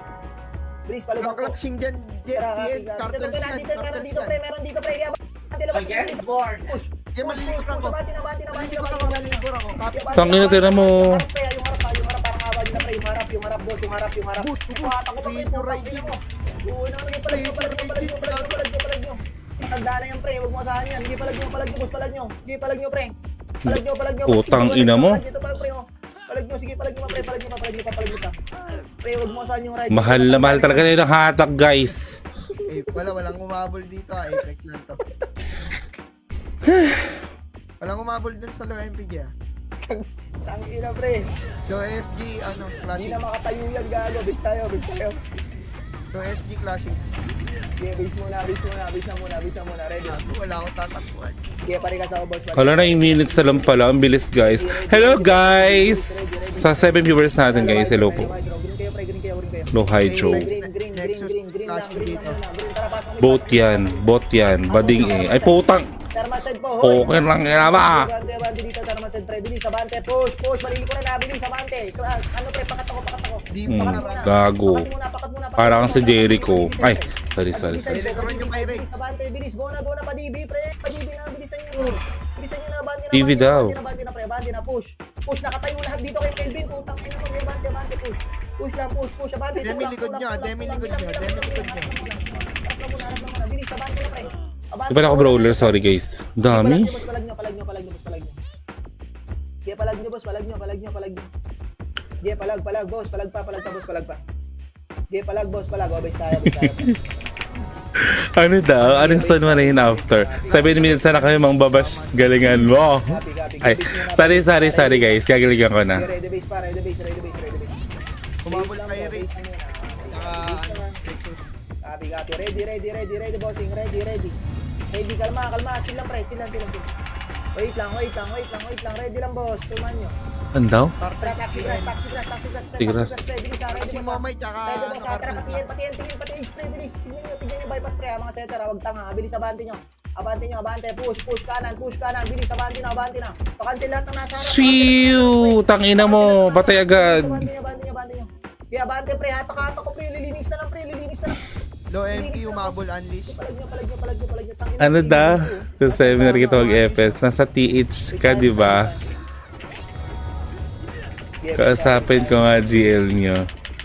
Bilis palabak po. Naklaksing dyan, DN, cartels yan, cartels yan. Meron dito pre. Again? Push. Kaya malilibor ako. Malilibor ako. Copy. Tangina, tira mo. Yung harap parang awa nyo na pre. Yung harap boss, yung harap. Boost, Pin to right in. Oo naman, palag nyo. Matanda na yan pre, huwag mo asahan yan. Sige, palag nyo, boss, palag nyo. Sige, palag nyo pre. Palag nyo. Putang ina mo. Palag nyo, sige, palag nyo pa. Pre, huwag mo asahan yung ride. Mahal na mahal talaga tayo ng hatak, guys. Eh, walang umabol dito ah. Apex lang to. Walang umabol dun sa low MPG ah. Tangina pre. Low SG, Hindi classic. na makatayo yan, gago. Base tayo. Low SG, classic. Sige, base muna. Ready. Wala akong tatakbuhan. Sige, pare ka sa boss. Hala na yung minutes na lang pala. Ang bilis, guys. Hello, guys! Sa 7 viewers natin, guys. Hello po. Green kayo. Low hydro. Green Boat yan. Bading eh. Ay, putang. Thermoside po, hoy. Okay lang yan ba? Abante dito, thermoside pre. Bilis, abante. Push. Malili ko na, bilis, abante. Ano pre, pakat ako. Di Hmm, pa gago. Pakat muna. Para kang si Jericho. Ay, sorry. Nilikuran yung kay Rex. Abante, bilis. Go na, pa DB, pre. Pa DB na, bilisan nyo. Bilisan nyo na, abante na. TV daw. Abante na, pre. Abante na, push. Nakatayo lahat dito kay Kelvin. Putang ina mo, abante, push. Push lang, abante. Demi likod nyo. Harap lang muna. Bilis, abante na, pre. Di ba ako brawler? Sorry, guys. Dami. Palag nyo. Sige, palag nyo. Sige, palag, boss. Palag pa. Sige, palag, boss. Obay tayo. Ano daw? Anong stun mo na yun after? 7 minutes na kami mang babas galingan mo. Ay, sorry guys. Gagalingan ko na. Ready base. Umabol kay Rex. Copy. Ready, bossing. Ready. Ready, kalma. Chill lang, pre. Wait lang. Ready lang, boss. Tuman nyo. Ano daw? Taxi grass. Tigras. Kasi momay tsaka Ready, boss. Patiyan. Tingin, bilis. Tignan nyo, bypass, pre. Mga setter, huwag tanga. Bilis, abante nyo. Push kanan. Bilis, abante na. Pakancel lahat ng nasa harap. Swiu! Tangina mo. Patay agad. Abante nyo. Kaya abante, pre. Hatak ko, pre. Lilinis na lang. low MP umabol unleash. Palag nyo. Tangina, Ano pre. daw? Sa seminar kita mag-FS. Nasa TH ka, di ba? Kausapin ko nga GL nyo.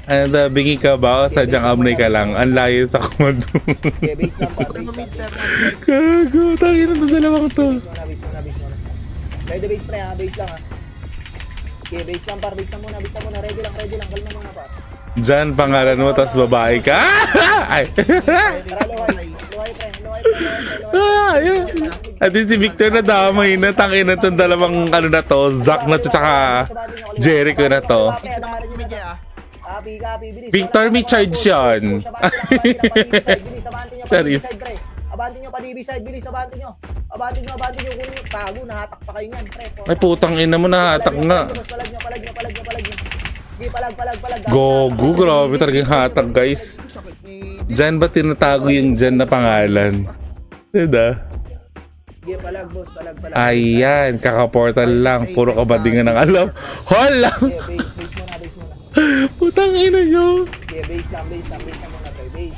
Ano daw? Bingi ka ba? O sadyang amnay ka lang? Ang layo sa komando. Okay, base lang pa. Pag mid-term, Gago. Tangina to dalawang to. Base muna. Ready base pre ha, base lang ha. Okay, base lang par, base lang muna. Ready lang. Kalma muna par. Diyan pangalan mo, tas babae ka. Ay. Tara, luhay pre. Ayun. At din si Victor na damay na tangina itong dalawang ano na to, Zack na to tsaka Jericho na to. media ah. Copy, bilis. Victor, may charge yan. Charis. Abante nyo, pa-DB side, bilis, abante nyo. Abante nyo, kunin nyo. Tago, nahatak pa kayo niyan, pre. Ay putang ina mo na hatak na. Palag nyo. Sige, palag. Gogo, grabe talagang hatak guys. Sakit ni Diyan ba tinatago yung dyan na pangalan? Diba? Sige, palag, boss, palag. Ayan, kakaportal lang. Puro kabadingan ng alam. Hala! Sige, base muna. Putang ina nyo. Okay, base lang muna pre. Base.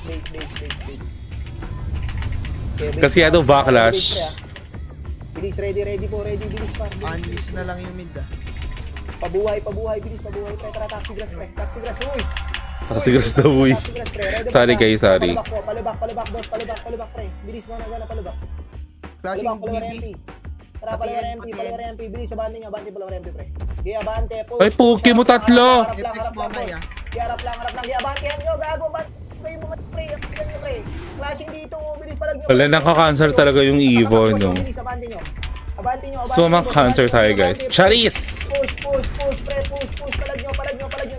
Okay, base Kasi lang. ano, backlash. Bilis, ready po, bilis pa. unleash na lang yung mid ah. Pabuhay, bilis, pre. Tara, taxi grass, uy. Kasi gusto daw uy. Taxi grass, pre. Ready, Sorry boss, guys, sorry. Palibak, boss, palibak, pre. Bilis mo na, palibak. Flashing Palibak, DB. MP. Tara, palibak MP. Bilis, abante nyo, palibak MP, pre. Okay, abante, push. Ay, puki mo tatlo. Apex momay ah. Harap lang. Okay, abante nyo, gago, kayo mga pre. Flashing dito, bilis, palag nyo. Wala, nakaka-cancer talaga yung Evo, no? Bilis, abante nyo. So, mga-cancer tayo, guys. Charis! Push, pre, push. Palag nyo.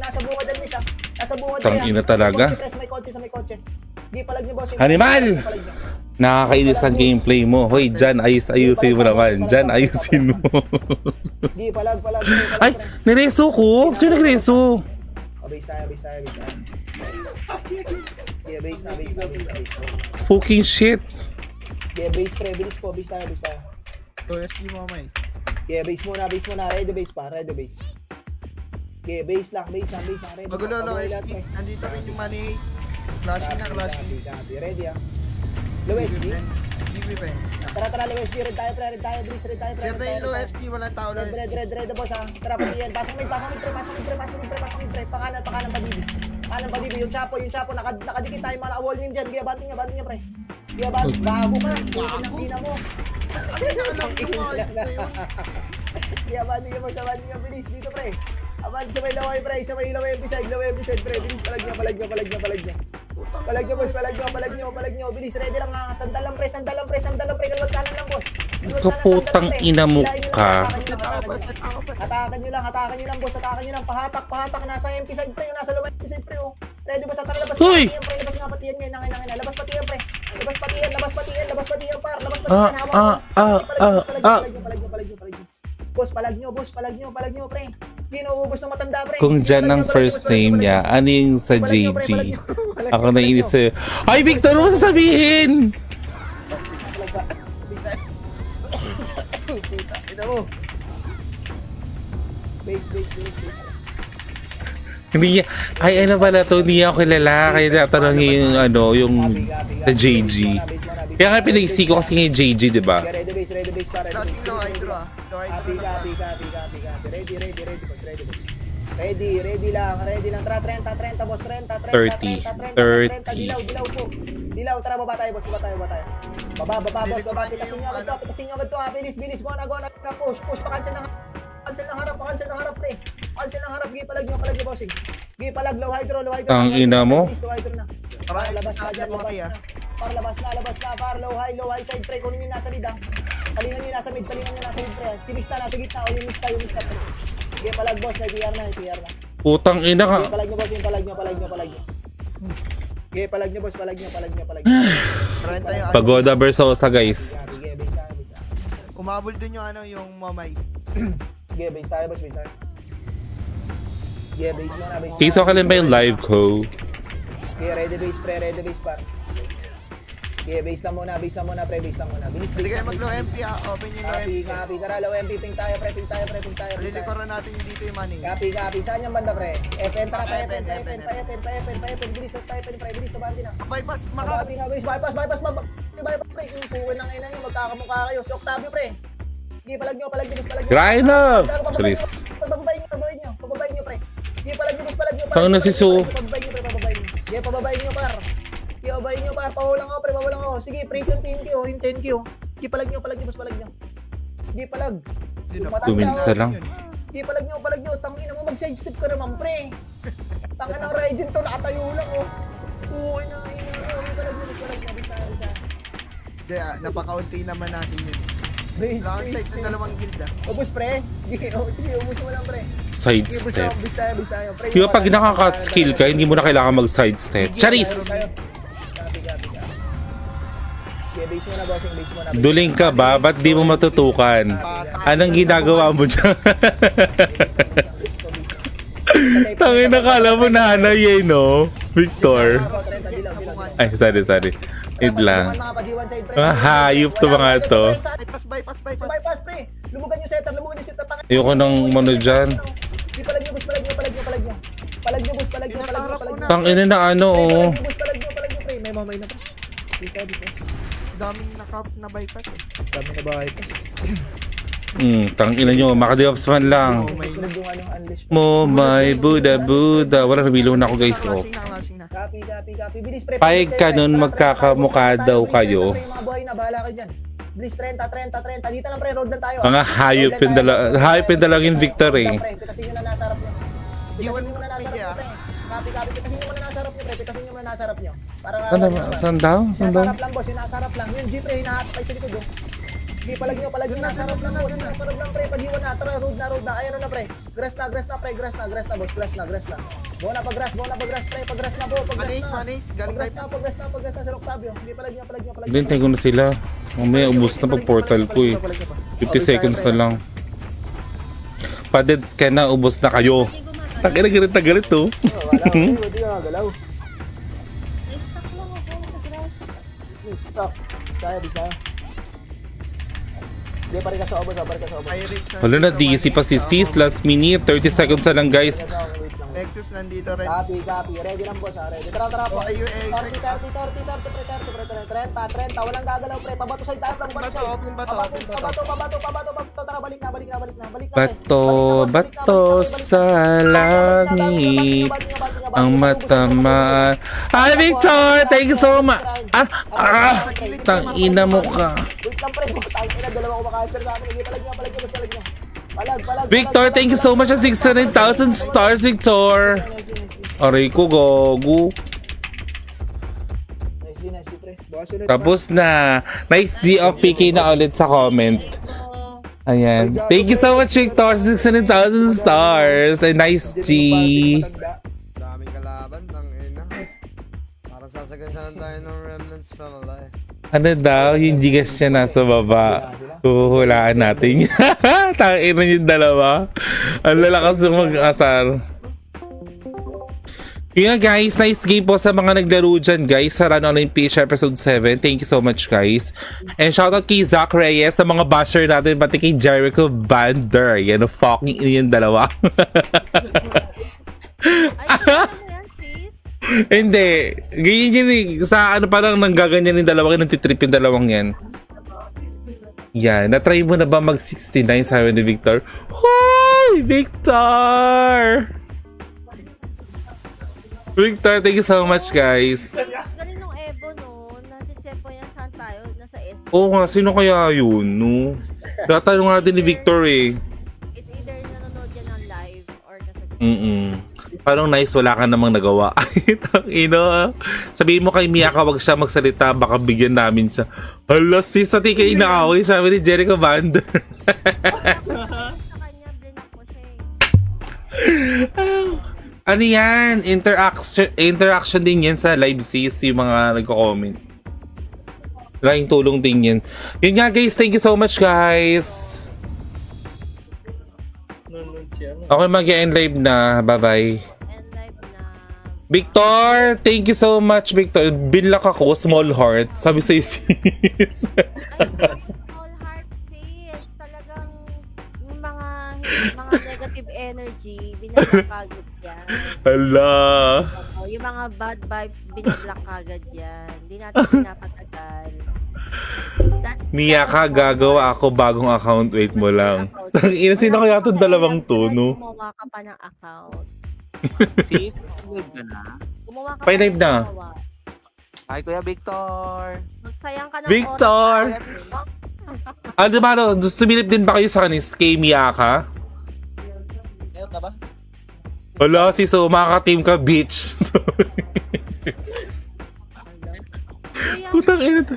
Nasa bungad yan, miss, Nasa bungad yan. Tangina talaga. May kotse. Di, palag nyo, boss. Animal! Palag nyo. Nakakainis ang gameplay mo. Hoy, Jan, ayusin mo naman. Jan, ayusin mo. Di, palag. Ay, nireso ko? Sino nagreso? Base tayo. Yeah, base na. Fucking shit. Yeah, base pre, bilis po, base tayo. So, SG mo, may. Yeah, base muna. Ready base. Yeah, base lang. Ready. Magulo, lo, Pabuhay SG. lahat, pre. Nandito rin yung money haze. Flashing na, flashing. Copy. Ready ah. Low SG. GV pa yun. Tara, low SG. Red tayo, bilis. Red tayo, pre. Siyempre yung low SG, walang tao low SG. Red, boss ah. Tara, pati yan. Pasok mid, pre. Pakanan pa dibi. Yung chapo, nakadikit tayo mga wall meme dyan. Kaya banting niya, pre. Kaya banting. Bago ka. Ang ina mo. Kaya banting niya, bilis. Dito, pre. Aban sa may laway, pre. Sa may laway side, pre. Bilis, palag niya. Palag niyo. Bilis, ready lang nga. Sandalan, pre. Kalawat kanan lang, boss. Kaputang ina mo ka. Atakan nyo lang, boss. Pahatak. Nasa MP side, pre. Nasa laway MP side, pre. Oh. Ready, boss. Tara, labas. Hoy! Pre. Labas nga pati yan, ngayon. Nangin. Labas pati yan, pre. Labas pati yan, par. Palag nyo. Boss, palag nyo, pre. Ginuubos ng matanda, pre. Kung Jan ang first name niya, ano yung sa JG? Ako naiinit sa'yo. Ay, Victor, ano mo sasabihin? Ito mo. Base. Hindi niya, ay ano pala to, hindi niya ako kilala. Kaya tatanungin yung yung sa JG. Kaya nga pinaisi ko kasi nga JG, di ba? Ready base, para. Flashing low hydro ah. Low hydro na. Copy. Ready lang. Tara, 30, boss. 30. 30. Dilaw, tara, baba tayo, boss. Baba, boss. Pitasin nyo agad to. Bilis. Go na. Push. Cancel ng harap, pre. Gipalag nyo, bossing. Gipalag, low hydro. Ang ina mo. Low hydro na. Tara, Labas na dyan, labas na. Labas na. Low high side, pre. Kunin nyo nasa mid, ah. Talingan nyo nasa mid, pre. Si Mista nasa gitna, o yung Mista, pre. Gipalag, boss. May PR na. Putang ina ka. Palag nyo, boss. Palag nyo. Okay, palag nyo, boss. Palag nyo. 30 yung ano. Pagoda Versosa, guys. Umabol dun yung yung mamay. Okay, base tayo, boss. Yeah, base muna. Kiso ka lang ba yung live ko? Okay, ready base, pre. Par. Okay, base lang muna, pre. Bilis. Hindi kayo mag-low MP ah. Open yung low MP. Copy. Tara, low MP. Ping tayo. Lilikuran natin dito yung money. Copy. Saan yung banda, pre? FN, tara, pa FN. Bilis, pre. Bilis, sabante na. Bypass, maka. Copy nga, bilis. Bypass, pre. Kukuhin ng ina nyo. Magkakamukha kayo. Si Octavio, pre. Okay, palag nyo. Grind up! Chris. Pababayin nyo, pre. Okay, palag nyo. Tang na si Su. Pababayin nyo. Okay, pababayin nyo, par. Pababayin nyo, par. Pahulang ako, pre. Sige, pre, yung 10Q. Okay, palag nyo. Okay, palag. 2 minutes na lang. Okay, palag nyo. Tangina mo, mag-side step ka naman, pre. Tanga ng Raiden to, nakatayo lang, oh. Uy, palag nyo. Bisa. Hindi ah, napakaunti naman natin yun. Base. Outside ng dalawang guild ah. Ubus, pre. Sige, ubus mo lang, pre. Sidestep. Bis tayo. Pre, Di ba pag naka-cut skill ka, hindi mo na kailangan mag-sidestep. Charis! Copy. Yeah, base mo na, bossing. Duling ka ba? Ba't di mo matutukan? Anong ginagawa mo dyan? Tangin na kala mo na hanay no? Victor. Ay, sorry. Wait lang. Mga hayop to mga to. Bypass. Bypass, pre. Lumugan yung setup. Ayoko nang mano dyan. Palag nyo, boss. Palag nyo. Tangin na ano oh. Palag nyo, pre. May mamay na, pre. Bisa. Daming na bypass eh. Dami na ba ito? Tangin nyo, makadeops man lang. Sunod yung unleash. Mo may Buddha. Wala nabilo na ako guys oh. Flashing na. Copy. Bilis, pre. Paig ka nun, magkakamukha daw kayo. Mga boy na, bahala kayo dyan. Bilis, 30. Dito lang, pre. Road lang tayo. Mga hayop yung dalawang Victor eh. Pitasin nyo na nasa harap nyo. Iwan Pitasin nyo na nasa harap nyo, pre. Copy. Pitasin nyo muna nasa harap nyo, pre. Pitasin nyo muna nasa harap nyo. Para Saan daw? Nasa harap lang, boss. Yung nasa harap lang. Yung G, pre. Hinahatay sa likod, oh. Sige, palag nyo. Sarap lang po. Sarap lang, pre. Pag-iwan na. Tara, road na. Ayan na, pre. Grass na, pre. Grass na, boss. Grass na. Bawa na, pag-grass, pre. Pag-grass na po. Manis, galing Pag-grass bypass. na, Sir Octavio. Sige, palag nyo. Hintay ko na sila. Mamaya ubos na pag portal ko eh. 50 seconds na lang. Paded scan na, ubos na kayo. Galit to. Wala, hindi ka galaw. Na-stuck lang ako sa grass. Stop. Bis tayo. Hindi, pare ka sa obos. Pirates na. Wala na, DC pa si Sis. Last minute. 30 seconds na lang guys. Nexus nandito rin. Copy. Ready lang, boss. Ready. Tara po. Okay, 30, 30. Walang gagalaw, pre. Pabato side tayo. Open bato. Pabato. Tara, balik na. Bato sa langit. Ang matamaan. Hi, Victor! Thank you so much! Tangina mo ka. Wait lang, pre. Tangina, dalawa ko maka-answer sa akin. Palag niya. Palag. Victor, thank you so much sa 69,000 stars, Victor! Aray ko, gogo. Nice, pre. Bukas ulit. Tapos na. Nice G of PK na ulit sa comment. Ayan. Thank you so much, Victor. 69,000 stars. And nice G. Daming kalaban, tangina. Para sasagasahan tayo ng Remnants family. Ano daw? Yung Gcash niya nasa baba. Huhulaan natin. Tangina yung dalawa. Ang lalakas ng mag-asar. Yun nga guys, nice game po sa mga naglaro dyan guys sa Run Online PH episode 7. Thank you so much guys. And shoutout kay Zach Reyes sa mga basher natin, pati kay Jericho Bander. Yan o fucking yung dalawa. Ay, yan, sis. Hindi. Ganyan yun eh. Sa ano parang nanggaganyan yung dalawa, nagtitrip yung dalawang yan. Yan. Na-try mo na ba mag 69 sabi ni Victor? Hoy! Victor! Victor, thank you so much guys. Galing nung Evo, no? Nasa Chepo yan, saan tayo? Nasa S. Oo nga, sino kaya yun, no? Tatanong natin ni Victor eh. It's either nanonood yan ng live or nasa Parang nice, wala ka namang nagawa. Tangina. Sabihin mo kay Miyaka, wag siya magsalita, baka bigyan namin siya. Hala, sis, sa tika inaaway, sabi ni Jericho Vander. sa kanya, blinak ko siya eh. Ano yan? Interaction din yan sa live sis, yung mga nagko-comment. Laking tulong din yan. Yun nga guys, thank you so much guys. Okay, mag-end live na. Bye-bye. And live na. Victor, thank you so much, Victor. Binlock ako, small heart. Sabi sa'yo, sis. All heart sis. Talagang yung mga negative energy, binablock agad yan. Hala. Oo, yung mga bad vibes, binablock agad yan. Hindi natin pinapatagal. Miyaka, gagawa ako bagong account. Wait mo lang. Ina, sino kaya itong dalawang to, no? Gumawa ka pa ng account. Sis, good ka na? Gumawa ka Pay pa live ng na. gumawa. Hi, Kuya Victor! Magsayang ka ng Victor! oras. Ano ba, no? Sumilip din ba kayo sa kanis kay Miyaka? Ayaw ka ba? Wala, sis, so makaka-team ka, bitch. Putang ina to.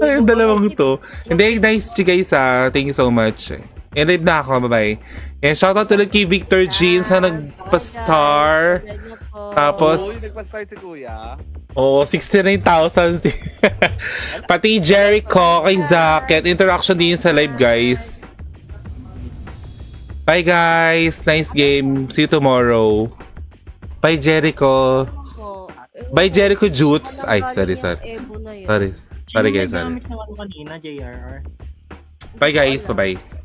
Ay, yung dalawang to. Hindi, nice guys Thank you so much. And live na ako, bye-bye. And shoutout ulit kay Victor Jean sa nagpa-star. Tapos, nagpa-start si Kuya. oh, 69,000. Pati Jericho kay Zaket. Interaction din sa live, guys. Bye, guys. Nice game. See you tomorrow. Bye, Jericho. Bye, Jericho Jutes. Ay, sorry. Sorry, guys. Sorry. Gamit ng ano kanina, JRR. Bye, guys. Bye-bye.